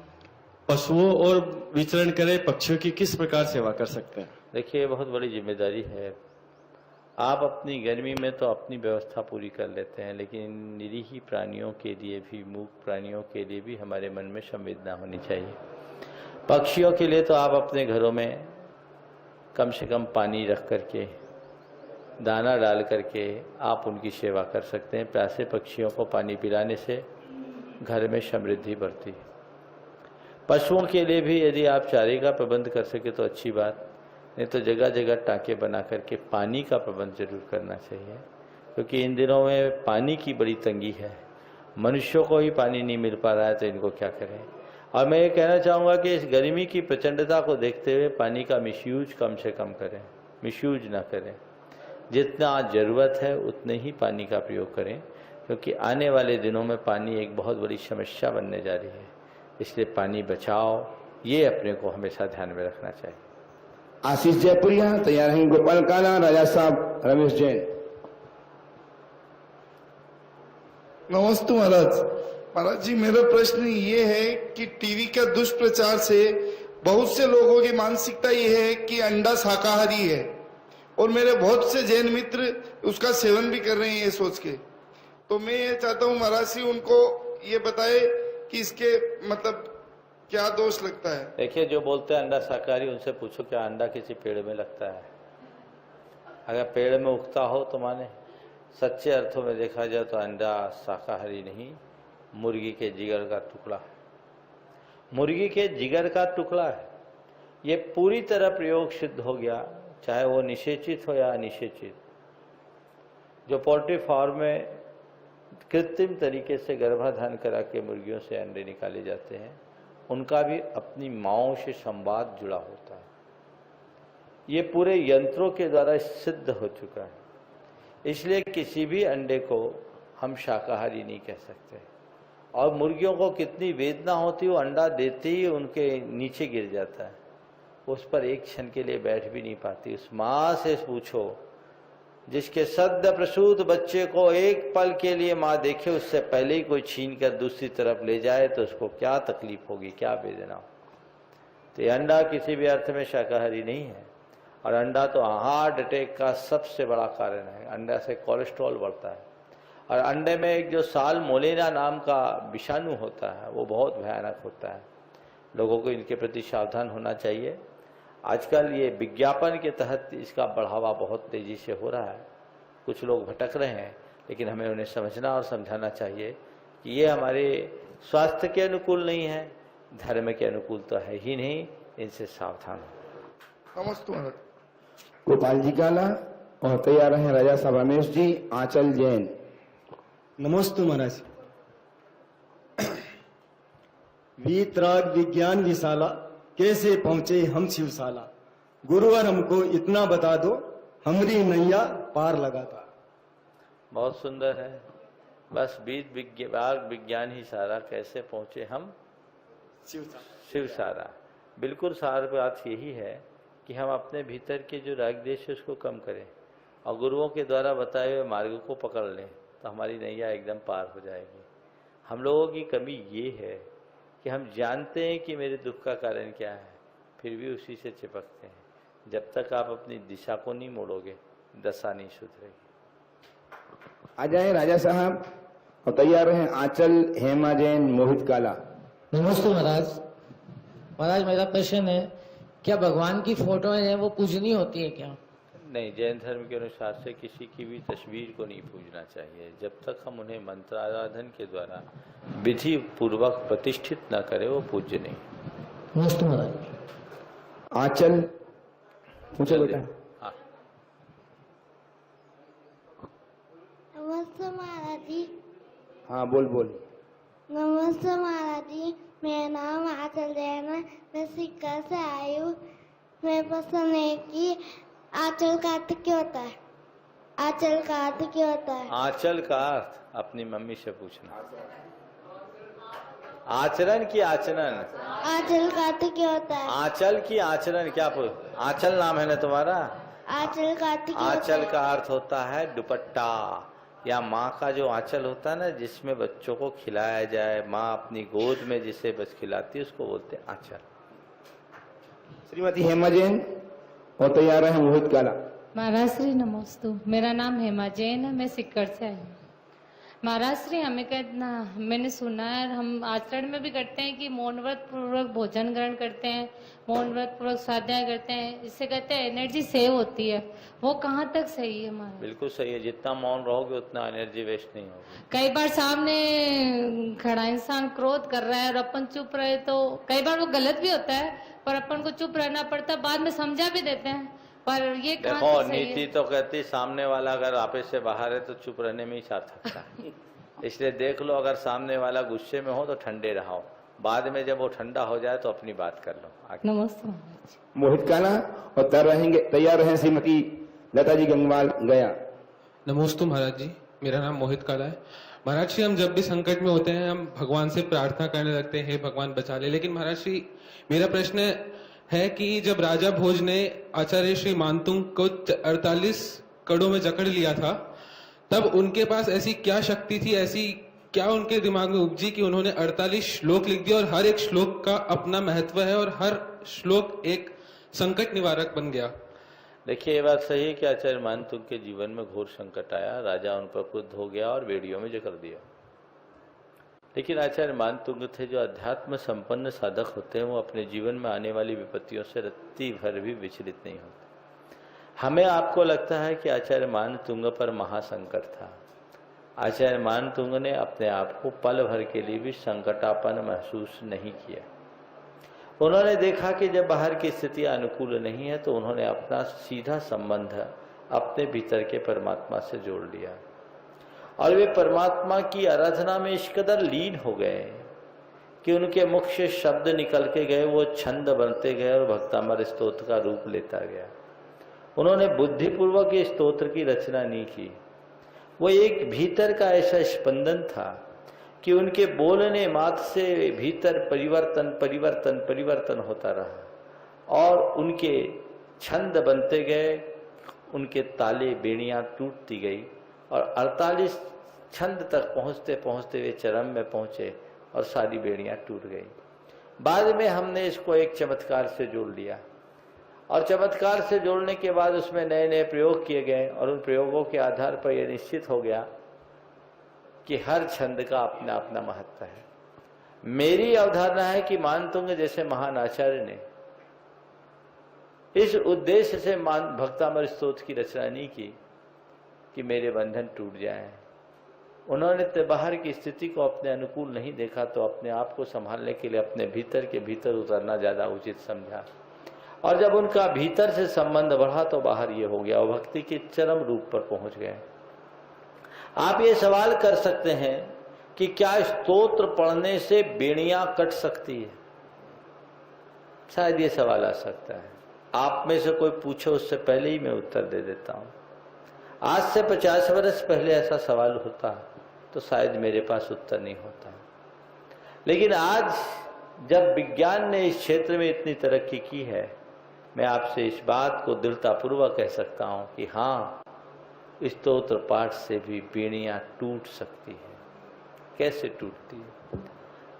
पशुओं और विचरण करें पक्षियों की किस प्रकार सेवा कर सकते हैं? देखिए, ये बहुत बड़ी जिम्मेदारी है। आप अपनी गर्मी में तो अपनी व्यवस्था पूरी कर लेते हैं, लेकिन निरीह प्राणियों के लिए भी, मूक प्राणियों के लिए भी हमारे मन में संवेदना होनी चाहिए। पक्षियों के लिए तो आप अपने घरों में कम से कम पानी रख करके, दाना डाल करके आप उनकी सेवा कर सकते हैं। प्यासे पक्षियों को पानी पिलाने से घर में समृद्धि बढ़ती है। पशुओं के लिए भी यदि आप चारे का प्रबंध कर सके तो अच्छी बात, नहीं तो जगह जगह टाँके बना करके पानी का प्रबंध जरूर करना चाहिए, क्योंकि इन दिनों में पानी की बड़ी तंगी है। मनुष्यों को ही पानी नहीं मिल पा रहा है तो इनको क्या करें। और मैं ये कहना चाहूँगा कि इस गर्मी की प्रचंडता को देखते हुए पानी का मिसयूज कम से कम करें, मिसयूज ना करें। जितना ज़रूरत है उतने ही पानी का प्रयोग करें, क्योंकि आने वाले दिनों में पानी एक बहुत बड़ी समस्या बनने जा रही है। इसलिए पानी बचाओ, ये अपने को हमेशा ध्यान में रखना चाहिए। आशीष जयपुरिया तैयार हैं। गोपाल काला, राजा साहब, रमेश जैन। नमस्ते महाराज। महाराज जी, मेरा प्रश्न ये है कि टीवी का दुष्प्रचार से बहुत से लोगों की मानसिकता ये है कि अंडा शाकाहारी है, और मेरे बहुत से जैन मित्र उसका सेवन भी कर रहे हैं ये सोच के। तो मैं ये चाहता हूँ महाराज जी उनको ये बताए कि इसके मतलब क्या दोष लगता है। देखिए, जो बोलते हैं अंडा शाकाहारी, उनसे पूछो क्या अंडा किसी पेड़ में लगता है? अगर पेड़ में उगता हो तो माने। सच्चे अर्थों में देखा जाए तो अंडा शाकाहारी नहीं, मुर्गी के जिगर का टुकड़ा है। मुर्गी के जिगर का टुकड़ा है। ये पूरी तरह प्रयोग सिद्ध हो गया, चाहे वो निषेचित हो या अनिषेचित। जो पोल्ट्री फार्म में कृत्रिम तरीके से गर्भाधान करा के मुर्गियों से अंडे निकाले जाते हैं, उनका भी अपनी माँओं से संवाद जुड़ा होता है। ये पूरे यंत्रों के द्वारा सिद्ध हो चुका है। इसलिए किसी भी अंडे को हम शाकाहारी नहीं कह सकते। और मुर्गियों को कितनी वेदना होती है, वो अंडा देते ही उनके नीचे गिर जाता है, उस पर एक क्षण के लिए बैठ भी नहीं पाती। उस माँ से पूछो जिसके सद्य प्रसूत बच्चे को एक पल के लिए माँ देखे, उससे पहले ही कोई छीन कर दूसरी तरफ ले जाए तो उसको क्या तकलीफ होगी, क्या वेदना हो। तो ये अंडा किसी भी अर्थ में शाकाहारी नहीं है। और अंडा तो हार्ट अटैक का सबसे बड़ा कारण है। अंडा से कोलेस्ट्रॉल बढ़ता है। और अंडे में एक जो साल्मोनेला नाम का विषाणु होता है, वो बहुत भयानक होता है। लोगों को इनके प्रति सावधान होना चाहिए। आजकल ये विज्ञापन के तहत इसका बढ़ावा बहुत तेज़ी से हो रहा है। कुछ लोग भटक रहे हैं, लेकिन हमें उन्हें समझना और समझाना चाहिए कि ये हमारे स्वास्थ्य के अनुकूल नहीं है, धर्म के अनुकूल तो है ही नहीं। इनसे सावधान हो। नमस्ते महाराज। गोपाल जी काला और तैयार हैं राजा साहब रमेश जी, आंचल जैन। नमस्ते महाराज। वीतराग विज्ञान विशाला, कैसे पहुंचे हम शिवशाला। गुरुवर हमको इतना बता दो, हमरी नैया पार लगाता। बहुत सुंदर है। बस विज्ञान ही सारा, कैसे पहुंचे हम शिव सारा। बिल्कुल सार बात यही है कि हम अपने भीतर के जो राग देश है उसको कम करें और गुरुओं के द्वारा बताए हुए मार्ग को पकड़ लें, तो हमारी नैया एकदम पार हो जाएगी। हम लोगों की कमी ये है कि हम जानते हैं कि मेरे दुख का कारण क्या है, फिर भी उसी से चिपकते हैं। जब तक आप अपनी दिशा को नहीं मोड़ोगे, दशा नहीं सुधरेगी। आ जाए राजा साहब और तैयार हैं आंचल, हेमा जैन, मोहित काला। नमस्ते महाराज। महाराज, मेरा प्रश्न है, क्या भगवान की फोटो है वो पूजनी होती है क्या? नहीं, जैन धर्म के अनुसार से किसी की भी तस्वीर को नहीं पूजना चाहिए जब तक हम उन्हें मंत्र आराधन के द्वारा विधि पूर्वक प्रतिष्ठित न करें, वो पूज्य नहीं। नमस्ते महाराज। आंचल पूछो बेटा। हाँ, नमस्ते महाराज जी। हाँ बोल बोल। नमस्ते महाराज जी, मेरा नाम आंचल जैन है, मैं सिक्का से आई हूँ। मेरा प्रश्न है कि आंचल का अर्थ क्या होता है? आंचल का अर्थ क्या होता है? आंचल का अर्थ अपनी मम्मी से पूछना। आचरण की आचरण, आंचल का अर्थ क्या होता है? आंचल की आचरण क्या आंचल नाम है ना तुम्हारा? आंचल का अर्थ क्या होता आंचल है? का अर्थ होता है दुपट्टा, या माँ का जो आंचल होता है ना, जिसमें बच्चों को खिलाया जाए, माँ अपनी गोद में जिसे बस खिलाती है, उसको बोलते हैं आंचल। श्रीमती हेमा जैन और तैयार है मोहित काला। महाराज श्री नमोस्तु। मेरा नाम हेमा जैन है, मैं सिक्कर से आई हूँ। महाराज श्री हमें कहना, मैंने सुना है, हम आचरण में भी करते हैं कि मौन व्रत पूर्वक भोजन ग्रहण करते हैं, मौन व्रत पूर्वक स्वाध्याय करते हैं, इससे कहते हैं एनर्जी सेव होती है। वो कहाँ तक सही है महाराज? बिल्कुल सही है, जितना मौन रहोगे उतना एनर्जी वेस्ट नहीं होगी। कई बार सामने खड़ा इंसान क्रोध कर रहा है और अपन चुप रहे तो कई बार वो गलत भी होता है, पर अपन को चुप रहना पड़ता है, बाद में समझा भी देते हैं, पर ये कहाँ देखो तक सही नीति है? तो कहती सामने वाला अगर आपे से बाहर है तो चुप रहने में ही सार्थकता है। इसलिए देख लो, अगर सामने वाला गुस्से में हो तो ठंडे रहो, बाद में जब वो ठंडा हो जाए तो अपनी बात कर लो। आगे। नमस्ते महाराज। मोहित काना और तैयार रहें श्रीमती लता जी गंगवाल गया। नमोस्तु महाराज जी, मेरा नाम मोहित काला है। महाराज श्री, हम जब भी संकट में होते हैं हम भगवान से प्रार्थना करने लगते हैं, हे भगवान बचा ले। लेकिन महाराज श्री, मेरा प्रश्न है कि जब राजा भोज ने आचार्य श्री मानतुंग को 48 कड़ों में जकड़ लिया था, तब उनके पास ऐसी क्या शक्ति थी, ऐसी क्या उनके दिमाग में उपजी कि उन्होंने 48 श्लोक लिख दिया और हर एक श्लोक का अपना महत्व है और हर श्लोक एक संकट निवारक बन गया। देखिए, ये बात सही है कि आचार्य मानतुंग के जीवन में घोर संकट आया, राजा उन पर क्रुद्ध हो गया और बेड़ियों में जकड़ दिया। लेकिन आचार्य मानतुंग थे जो अध्यात्म संपन्न साधक होते हैं, वो अपने जीवन में आने वाली विपत्तियों से रत्ती भर भी विचलित नहीं होते। हमें आपको लगता है कि आचार्य मानतुंग पर महासंकट था। आचार्य मानतुंग ने अपने आप को पल भर के लिए भी संकटापन महसूस नहीं किया। उन्होंने देखा कि जब बाहर की स्थिति अनुकूल नहीं है तो उन्होंने अपना सीधा संबंध अपने भीतर के परमात्मा से जोड़ लिया और वे परमात्मा की आराधना में इस कदर लीन हो गए कि उनके मुख से शब्द निकल के गए, वो छंद बनते गए और भक्तामर स्तोत्र का रूप लेता गया। उन्होंने बुद्धिपूर्वक इस स्तोत्र की रचना नहीं की, वो एक भीतर का ऐसा स्पंदन था कि उनके बोलने मात्र से भीतर परिवर्तन परिवर्तन परिवर्तन होता रहा और उनके छंद बनते गए, उनके ताले बेड़ियां टूटती गई और 48 छंद तक पहुंचते पहुंचते वे चरम में पहुंचे और सारी बेड़ियां टूट गई। बाद में हमने इसको एक चमत्कार से जोड़ लिया और चमत्कार से जोड़ने के बाद उसमें नए नए प्रयोग किए गए और उन प्रयोगों के आधार पर यह निश्चित हो गया कि हर छंद का अपना अपना महत्व है। मेरी अवधारणा है कि मानतुंग जैसे महान आचार्य ने इस उद्देश्य से भक्तामर स्तोत्र की रचना नहीं की कि मेरे बंधन टूट जाएं। उन्होंने बाहर की स्थिति को अपने अनुकूल नहीं देखा तो अपने आप को संभालने के लिए अपने भीतर के भीतर उतरना ज्यादा उचित समझा और जब उनका भीतर से संबंध बढ़ा तो बाहर ये हो गया और भक्ति के चरम रूप पर पहुंच गए। आप ये सवाल कर सकते हैं कि क्या स्तोत्र पढ़ने से बेड़ियां कट सकती है? शायद ये सवाल आ सकता है। आप में से कोई पूछो उससे पहले ही मैं उत्तर दे देता हूं। आज से 50 वर्ष पहले ऐसा सवाल होता तो शायद मेरे पास उत्तर नहीं होता। लेकिन आज जब विज्ञान ने इस क्षेत्र में इतनी तरक्की की है, मैं आपसे इस बात को दृढ़तापूर्वक कह सकता हूं कि हाँ, स्तोत्र पाठ से भी बेड़ियां टूट सकती है। कैसे टूटती है?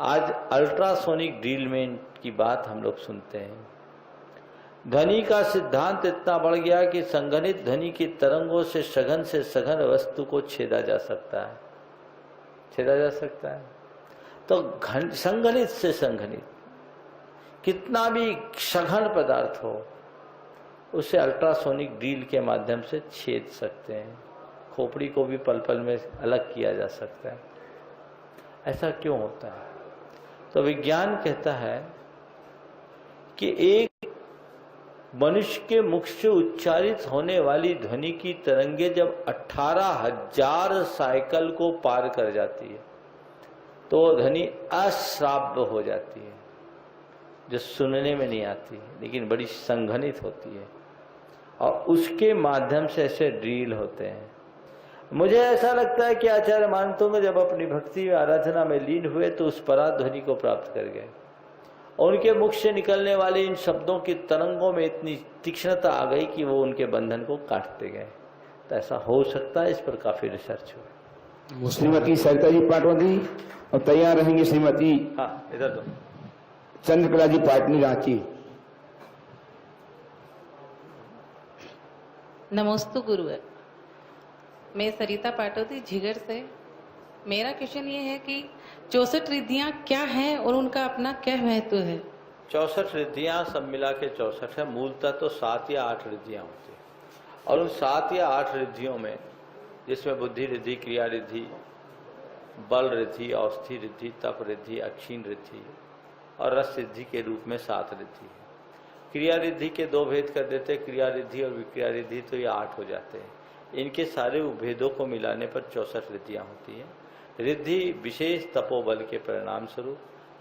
आज अल्ट्रासोनिक ड्रिलमेंट की बात हम लोग सुनते हैं। ध्वनि का सिद्धांत इतना बढ़ गया कि संघनित ध्वनि की तरंगों से सघन वस्तु को छेदा जा सकता है, छेदा जा सकता है। तो संघनित से संघनित कितना भी सघन पदार्थ हो उसे अल्ट्रासोनिक ड्रिल के माध्यम से छेद सकते हैं। खोपड़ी को भी पल पल में अलग किया जा सकता है। ऐसा क्यों होता है? तो विज्ञान कहता है कि एक मनुष्य के मुख से उच्चारित होने वाली ध्वनि की तरंगे जब 18,000 साइकिल को पार कर जाती है तो ध्वनि अश्राव्य हो जाती है, जो सुनने में नहीं आती लेकिन बड़ी संघनित होती है और उसके माध्यम से ऐसे ड्रिल होते हैं। मुझे ऐसा लगता है कि आचार्य मानतुंग जब अपनी भक्ति आराधना में लीन हुए तो उस परात ध्वनि को प्राप्त कर गए और उनके मुख से निकलने वाले इन शब्दों की तरंगों में इतनी तीक्ष्णता आ गई कि वो उनके बंधन को काटते गए। तो ऐसा हो सकता है, इस पर काफी रिसर्च हुआ। श्रीमती सरिता जी पाटवती और तैयार रहेंगे श्रीमती इधर दो चंद्रकला जी पाटनी रांची। नमोस्तु गुरुवर। मैं सरिता पाटोती झिगर से। मेरा क्वेश्चन ये है कि 64 रिद्धियाँ क्या हैं और उनका अपना क्या महत्व है? 64 रिद्धियाँ सब मिला के 64 है। मूलतः तो 7 या 8 रिद्धियाँ होती हैं, और उन 7 या 8 रिद्धियों में, जिसमें बुद्धि रिद्धि, क्रिया रिद्धि, बल रिद्धि, औषधि रिद्धि, तप रिद्धि, अक्षीण रिद्धि और रस रिद्धि के रूप में 7 रिद्धि है। क्रिया रिद्धि के 2 भेद कर देते, क्रिया रिद्धि और विक्रिया रिद्धि, तो ये 8 हो जाते हैं। इनके सारे उपभेदों को मिलाने पर 64 रिद्धियाँ होती हैं। रिद्धि विशेष तपोबल के परिणाम स्वरूप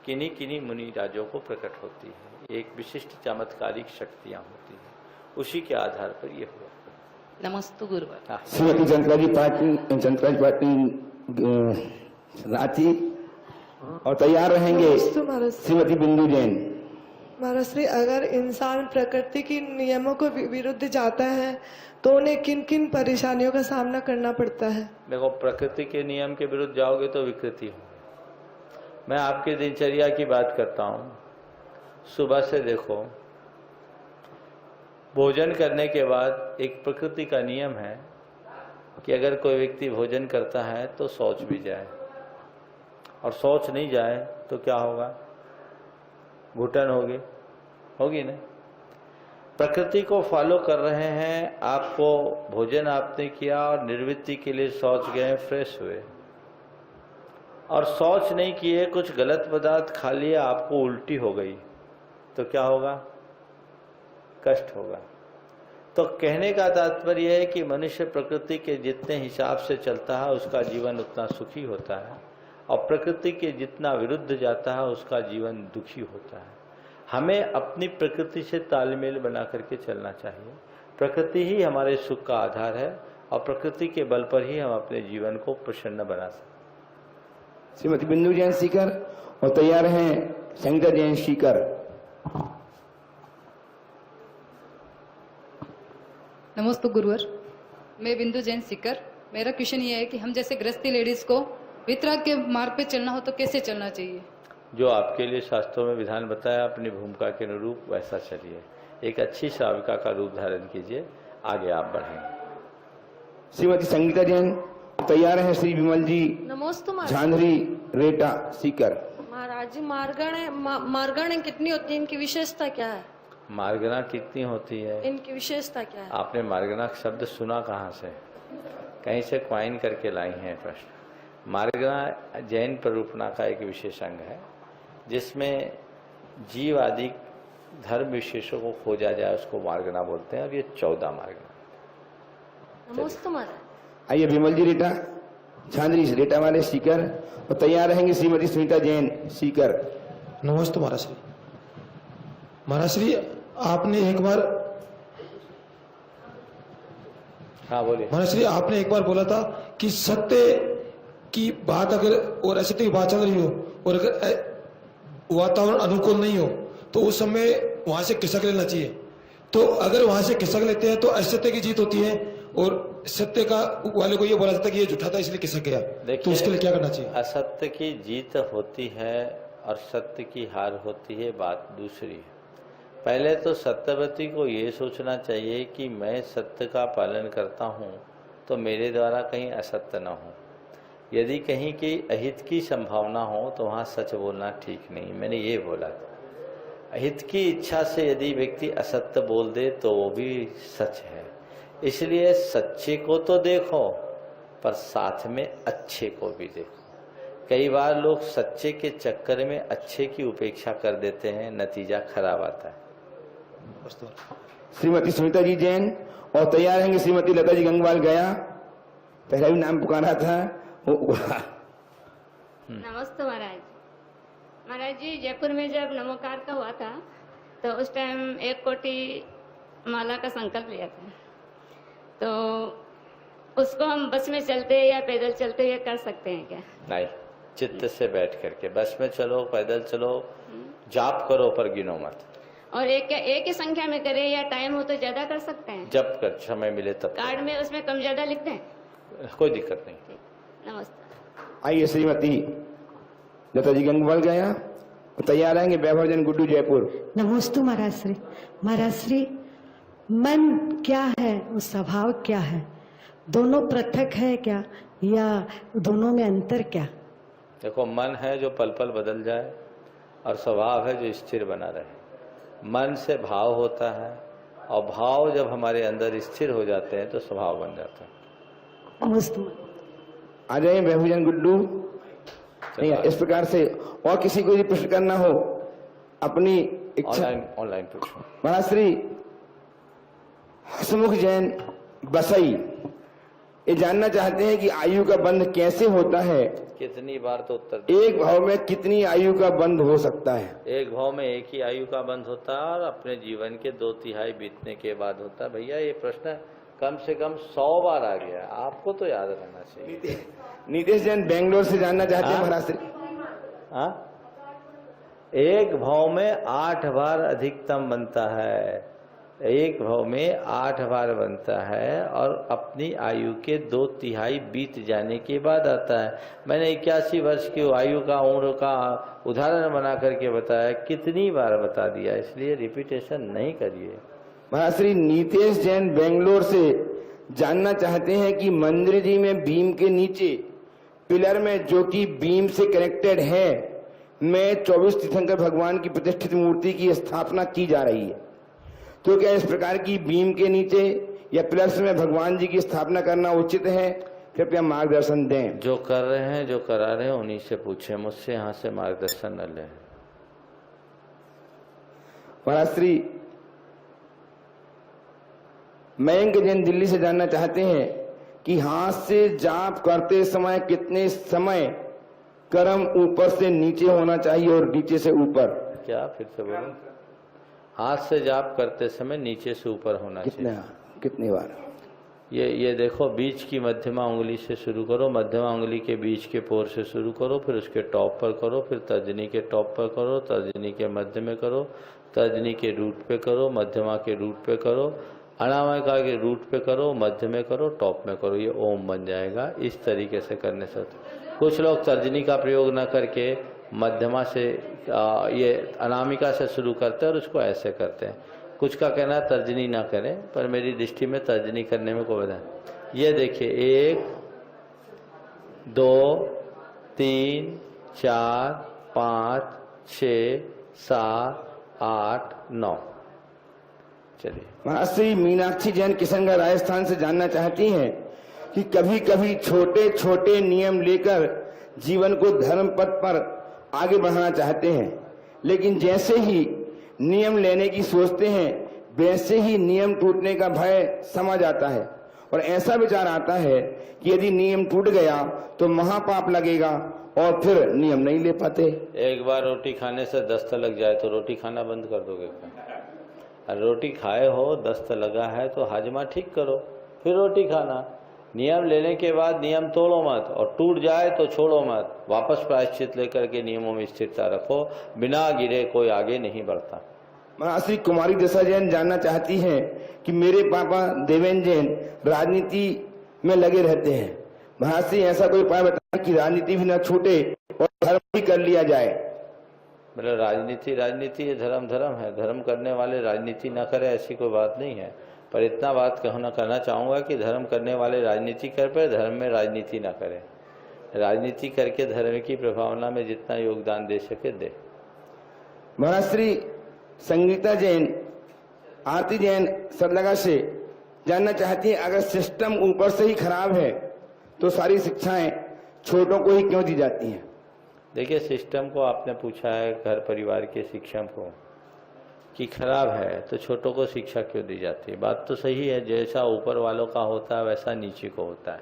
किन्हीं किन्हीं मुनि राजों को प्रकट होती है। एक विशिष्ट चमत्कारिक शक्तियाँ होती हैं, उसी के आधार पर ये हुआ। नमस्तु गुरुवर। श्रीमती चंद्राजी पाटिल रांची, और तैयार रहेंगे श्रीमती बिंदु जैन। महाराज श्री, अगर इंसान प्रकृति की नियमों को विरुद्ध जाता है तो उन्हें किन किन परेशानियों का सामना करना पड़ता है? देखो, प्रकृति के नियम के विरुद्ध जाओगे तो विकृति होगी। मैं आपकी दिनचर्या की बात करता हूँ। सुबह से देखो, भोजन करने के बाद एक प्रकृति का नियम है कि अगर कोई व्यक्ति भोजन करता है तो शौच भी जाए, और शौच नहीं जाए तो क्या होगा? घुटन होगी ना। प्रकृति को फॉलो कर रहे हैं। आपको भोजन आपने किया और निर्वृत्ति के लिए शौच गए, फ्रेश हुए, और शौच नहीं किए, कुछ गलत पदार्थ खा लिया, आपको उल्टी हो गई, तो क्या होगा? कष्ट होगा। तो कहने का तात्पर्य है कि मनुष्य प्रकृति के जितने हिसाब से चलता है उसका जीवन उतना सुखी होता है, और प्रकृति के जितना विरुद्ध जाता है उसका जीवन दुखी होता है। हमें अपनी प्रकृति से तालमेल बना करके चलना चाहिए। प्रकृति ही हमारे सुख का आधार है, और प्रकृति के बल पर ही हम अपने जीवन को प्रसन्न बना सकते। श्रीमती बिंदु जैन सीकर, और तैयार हैं संगीता जैन सीकर। नमस्ते गुरुवर। मैं बिंदु जैन सीकर। मेरा क्वेश्चन ये है कि हम जैसे गृहस्थी लेडीज को वितराग के मार्ग पे चलना हो तो कैसे चलना चाहिए? जो आपके लिए शास्त्रों में विधान बताया, अपनी भूमिका के अनुरूप वैसा चलिए। एक अच्छी श्राविका का रूप धारण कीजिए, आगे आप बढ़ेंगे। श्रीमती संगीता जैन, तैयार हैं श्री विमल जी नमस्ते झांझरी रेटा सीकर। महाराज जी, मार्गण कितनी होती है? इनकी विशेषता क्या है? मार्गना कितनी होती है? इनकी विशेषता क्या है? आपने मार्गना शब्द सुना कहाँ से? कहीं से क्वाइन करके लाई हैं प्रश्न। मार्गना जैन प्ररूपणा का एक विशेष अंग है, जिसमें जीव आदि धर्म विशेषों को खोजा जाए, उसको मार्गना बोलते हैं। और ये 14 मार्गना। नमस्ते महाराज। आइए विमल जी रेटा झांझरी रेटा वाले सीकर, और तैयार रहेंगे श्रीमती सुनीता जैन सीकर। नमस्ते महाराज श्री। महाराज श्री, आपने एक बार, हाँ बोलिए। महाराज श्री, आपने एक बार बोला था कि सत्य की बात अगर और असत्य की बात चल रही हो और अगर वातावरण अनुकूल नहीं हो तो उस समय वहां से खिसक लेना चाहिए। तो अगर वहां से खिसक लेते हैं तो असत्य की जीत होती है, और सत्य का वाले को ये बोला जाता है कि ये झूठा था इसलिए खिसक गया। तो उसके लिए क्या करना चाहिए? असत्य की जीत होती है और सत्य की हार होती है, बात दूसरी है। पहले तो सत्यवती को ये सोचना चाहिए कि मैं सत्य का पालन करता हूँ तो मेरे द्वारा कहीं असत्य न हो। यदि कहीं की अहित की संभावना हो तो वहाँ सच बोलना ठीक नहीं। मैंने ये बोला था, अहित की इच्छा से यदि व्यक्ति असत्य बोल दे तो वो भी सच है। इसलिए सच्चे को तो देखो, पर साथ में अच्छे को भी देखो। कई बार लोग सच्चे के चक्कर में अच्छे की उपेक्षा कर देते हैं, नतीजा खराब आता है। श्रीमती सुनीता जी जैन, और तैयार रहेंगे श्रीमती लता जी गंगवाल गया। पहला भी नाम पुकारा था। नमस्ते महाराज। महाराज जी, जयपुर में जब नमोकार का हुआ था तो उस टाइम 1 कोटि माला का संकल्प लिया था। तो उसको हम बस में चलते या पैदल चलते हुए कर सकते हैं क्या? नहीं, चित्त से बैठ करके बस में चलो, पैदल चलो, जाप करो पर गिनो मत। और एक ही संख्या में करें या टाइम हो तो ज्यादा कर सकते हैं? जब कर समय मिले तब। कार्ड में उसमें कम ज्यादा लिख दें? कोई दिक्कत नहीं। नमस्ते। आइए श्रीमती लता जी गंगवाल गया, तैयार रहेंगे वैभव जैन गुड्डू जयपुर। नमोस्तु महाराज श्री। महाराज श्री, मन क्या है, वो स्वभाव क्या है, दोनों पृथक है क्या या दोनों में अंतर क्या? देखो, मन है जो पल पल बदल जाए और स्वभाव है जो स्थिर बना रहे। मन से भाव होता है और भाव जब हमारे अंदर स्थिर हो जाते हैं तो स्वभाव बन जाता है। आ जाइए बहुजन गुड्डू। नहीं, इस प्रकार से और किसी को यदि प्रश्न करना हो अपनी इच्छा ऑनलाइन पूछो। महाराज श्री हसमुख जैन बसई ये जानना चाहते हैं कि आयु का बंध कैसे होता है। कितनी बार तो उत्तर एक भाव में कितनी आयु का बंध हो सकता है? एक भाव में एक ही आयु का बंध होता है और अपने जीवन के 2/3 बीतने के बाद होता है। भैया ये प्रश्न कम से कम 100 बार आ गया, आपको तो याद रहना चाहिए। नीतीश जैन बेंगलोर से जानना चाहते हैं महाराज श्री। एक भाव में 8 बार अधिकतम बनता है, एक भाव में 8 बार बनता है और अपनी आयु के 2/3 बीत जाने के बाद आता है। मैंने 81 वर्ष की आयु का उम्र का उदाहरण बना करके बताया, कितनी बार बता दिया, इसलिए रिपीटेशन नहीं करिए। महाराज श्री नीतीश जैन बेंगलोर से जानना चाहते हैं कि मंदिर जी में बीम के नीचे पिलर में जो कि बीम से कनेक्टेड है में 24 तीर्थंकर भगवान की प्रतिष्ठित मूर्ति की स्थापना की जा रही है, तो क्या इस प्रकार की बीम के नीचे या पिलर्स में भगवान जी की स्थापना करना उचित है? कृपया मार्गदर्शन दें। जो कर रहे हैं, जो करा रहे हैं उन्हीं से पूछें, मुझसे यहाँ से मार्गदर्शन न लें। महाराज श्री मयंक जैन दिल्ली से जानना चाहते हैं कि हाथ से जाप करते समय कितने समय कर्म ऊपर से नीचे होना चाहिए और नीचे से ऊपर? क्या फिर से बोलो? हाथ से जाप करते समय नीचे से ऊपर होना चाहिए। कितनी बार? ये देखो, बीच की मध्यमा उंगली से शुरू करो, मध्यमा उंगली के बीच के पोर से शुरू करो, फिर उसके टॉप पर करो, फिर तर्जनी के टॉप पर करो, तर्जनी के मध्य में करो, तर्जनी के रूट पे करो, मध्यमा के रूट पे करो, अनामिका के रूट पे करो, मध्य में करो, टॉप में करो, ये ओम बन जाएगा। इस तरीके से करने से कुछ लोग तर्जनी का प्रयोग न करके मध्यमा से ये अनामिका से शुरू करते हैं और उसको ऐसे करते हैं। कुछ का कहना है तर्जनी ना करें, पर मेरी दृष्टि में तर्जनी करने में कोई बात। ये देखिए, 1 2 3 4 5 6 7 8 9। चलिए। महाराज श्री मीनाक्षी जैन किशनगढ़ राजस्थान से जानना चाहती हैं कि कभी कभी छोटे छोटे नियम लेकर जीवन को धर्म पथ पर आगे बढ़ाना चाहते हैं, लेकिन जैसे ही नियम लेने की सोचते हैं वैसे ही नियम टूटने का भय समा जाता है और ऐसा विचार आता है कि यदि नियम टूट गया तो महापाप लगेगा और फिर नियम नहीं ले पाते। एक बार रोटी खाने से दस्त लग जाए तो रोटी खाना बंद कर दोगे क्या? रोटी खाए हो, दस्त लगा है तो हाजमा ठीक करो, फिर रोटी खाना। नियम लेने के बाद नियम तोड़ो मत, और टूट जाए तो छोड़ो मत, वापस प्रायश्चित लेकर के नियमों में स्थिरता रखो। बिना गिरे कोई आगे नहीं बढ़ता। महाराज श्री कुमारी दशा जैन जानना चाहती हैं कि मेरे पापा देवेंद्र जैन राजनीति में लगे रहते हैं। महाराज श्री ऐसा कोई उपाय बताएं कि राजनीति भी न छूटे और धर्म भी कर लिया जाए। मतलब राजनीति ये धर्म है, धर्म करने वाले राजनीति ना करे ऐसी कोई बात नहीं है, पर इतना बात करना चाहूँगा कि धर्म करने वाले राजनीति कर पर धर्म में राजनीति ना करें। राजनीति करके धर्म की प्रभावना में जितना योगदान दे सके दे। महाराज श्री संगीता जैन आरती जैन सरलगा से जानना चाहती है, अगर सिस्टम ऊपर से ही खराब है तो सारी शिक्षाएं छोटों को ही क्यों दी जाती हैं? देखिए, सिस्टम को आपने पूछा है घर परिवार के शिक्षण को कि खराब है तो छोटों को शिक्षा क्यों दी जाती है। बात तो सही है, जैसा ऊपर वालों का होता है वैसा नीचे को होता है।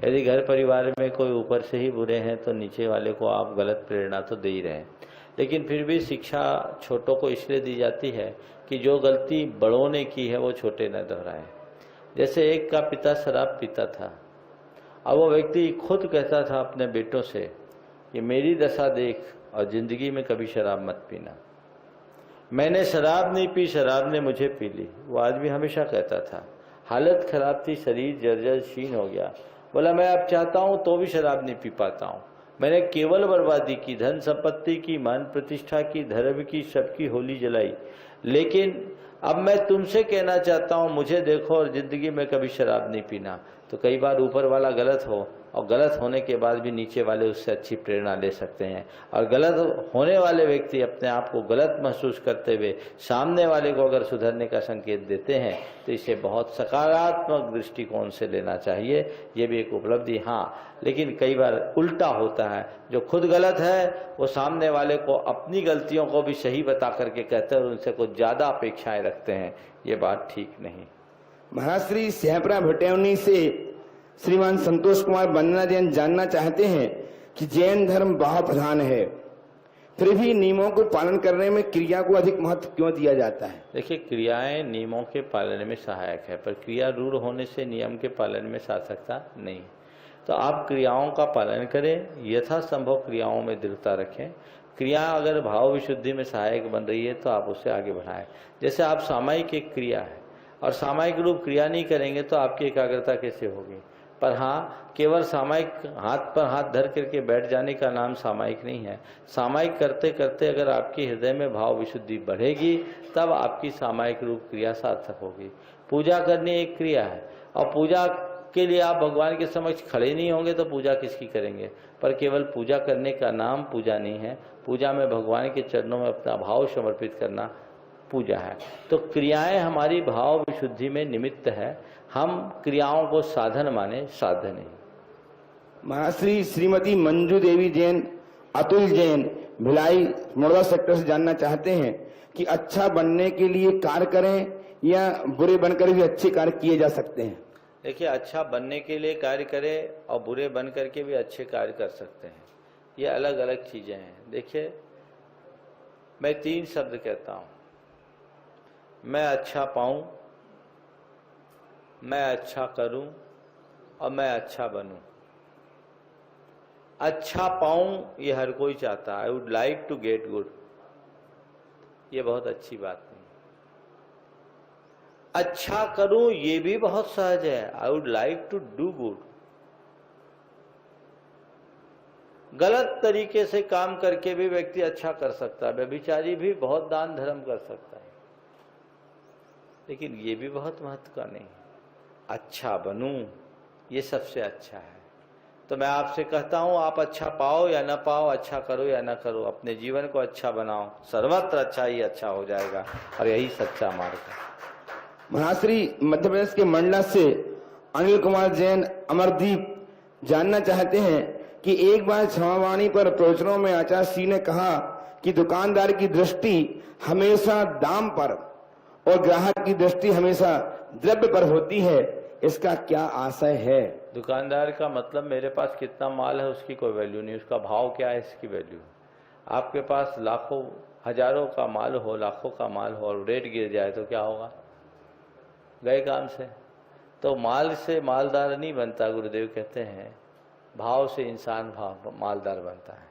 यदि घर परिवार में कोई ऊपर से ही बुरे हैं तो नीचे वाले को आप गलत प्रेरणा तो दे ही रहे हैं, लेकिन फिर भी शिक्षा छोटों को इसलिए दी जाती है कि जो गलती बड़ों ने की है वो छोटे न दोहराएं। जैसे एक का पिता शराब पीता था, अब वो व्यक्ति खुद कहता था अपने बेटों से कि मेरी दशा देख और जिंदगी में कभी शराब मत पीना। मैंने शराब नहीं पी, शराब ने मुझे पी ली। वो आदमी हमेशा कहता था, हालत खराब थी, शरीर जर्जर क्षीण हो गया। बोला मैं अब चाहता हूँ तो भी शराब नहीं पी पाता हूँ। मैंने केवल बर्बादी की, धन संपत्ति की, मान प्रतिष्ठा की, धर्म की, सबकी होली जलाई। लेकिन अब मैं तुमसे कहना चाहता हूँ, मुझे देखो और ज़िंदगी में कभी शराब नहीं पीना। तो कई बार ऊपर वाला गलत हो और गलत होने के बाद भी नीचे वाले उससे अच्छी प्रेरणा ले सकते हैं। और गलत होने वाले व्यक्ति अपने आप को गलत महसूस करते हुए सामने वाले को अगर सुधरने का संकेत देते हैं तो इसे बहुत सकारात्मक दृष्टिकोण से लेना चाहिए। ये भी एक उपलब्धि। हाँ, लेकिन कई बार उल्टा होता है, जो खुद गलत है वो सामने वाले को अपनी गलतियों को भी सही बता करके कहते हैं और उनसे कुछ ज़्यादा अपेक्षाएं रखते हैं। ये बात ठीक नहीं। महाराज श्री स्यापरा भटेवनी से श्रीमान संतोष कुमार वंदना जैन जानना चाहते हैं कि जैन धर्म भाव प्रधान है, फिर भी नियमों को पालन करने में क्रिया को अधिक महत्व क्यों दिया जाता है? देखिए, क्रियाएं नियमों के पालन में सहायक है, पर क्रिया रूढ़ होने से नियम के पालन में सार्थकता नहीं। तो आप क्रियाओं का पालन करें, यथासंभव क्रियाओं में दृढ़ता रखें। क्रिया अगर भाव विशुद्धि में सहायक बन रही है तो आप उसे आगे बढ़ाएं। जैसे आप सामायिक एक क्रिया है और सामायिक रूप क्रिया नहीं करेंगे तो आपकी एकाग्रता कैसे होगी? पर हाँ, केवल सामायिक हाथ पर हाथ धर करके बैठ जाने का नाम सामायिक नहीं है। सामायिक करते करते अगर आपके हृदय में भाव विशुद्धि बढ़ेगी तब आपकी सामायिक रूप क्रिया सार्थक होगी। पूजा करनी एक क्रिया है और पूजा के लिए आप भगवान के समक्ष खड़े नहीं होंगे तो पूजा किसकी करेंगे? पर केवल पूजा करने का नाम पूजा नहीं है। पूजा में भगवान के चरणों में अपना भाव समर्पित करना पूजा है। तो क्रियाएं हमारी भाव विशुद्धि में निमित्त है। हम क्रियाओं को साधन माने, साध्य नहीं। महाराज श्रीमती मंजू देवी जैन, अतुल जैन भिलाई मोड़वा सेक्टर से जानना चाहते हैं कि अच्छा बनने के लिए कार्य करें या बुरे बनकर भी अच्छे कार्य किए जा सकते हैं? देखिए, अच्छा बनने के लिए कार्य करें और बुरे बन करके भी अच्छे कार्य कर सकते हैं। ये अलग अलग चीजें हैं। देखिए, मैं 3 शब्द कहता हूं, मैं अच्छा पाऊं, मैं अच्छा करूं और मैं अच्छा बनूं। अच्छा पाऊं ये हर कोई चाहता है। I would like to get good, ये बहुत अच्छी बात नहीं। अच्छा करूं ये भी बहुत सहज है। I would like to do good. गलत तरीके से काम करके भी व्यक्ति अच्छा कर सकता है। व्यभिचारी भी बहुत दान धर्म कर सकता है, लेकिन ये भी बहुत महत्व का नहीं। अच्छा बनूं ये सबसे अच्छा है। तो मैं आपसे कहता हूं, आप अच्छा पाओ या ना पाओ, अच्छा करो या ना करो, अपने जीवन को अच्छा बनाओ। सर्वत्र अच्छा ही अच्छा हो जाएगा और यही सच्चा मार्ग है। महाराज श्री मध्य प्रदेश के मंडला से अनिल कुमार जैन अमरदीप जानना चाहते हैं कि एक बार क्षमावाणी पर प्रवचनों में आचार्य श्री ने कहा कि दुकानदार की दृष्टि हमेशा दाम पर और ग्राहक की दृष्टि हमेशा द्रव्य पर होती है। इसका क्या आशय है? दुकानदार का मतलब मेरे पास कितना माल है उसकी कोई वैल्यू नहीं, उसका भाव क्या है इसकी वैल्यू। आपके पास लाखों हजारों का माल हो, लाखों का माल हो और रेट गिर जाए तो क्या होगा? गए काम से। तो माल से मालदार नहीं बनता, गुरुदेव कहते हैं भाव से इंसान मालदार बनता है।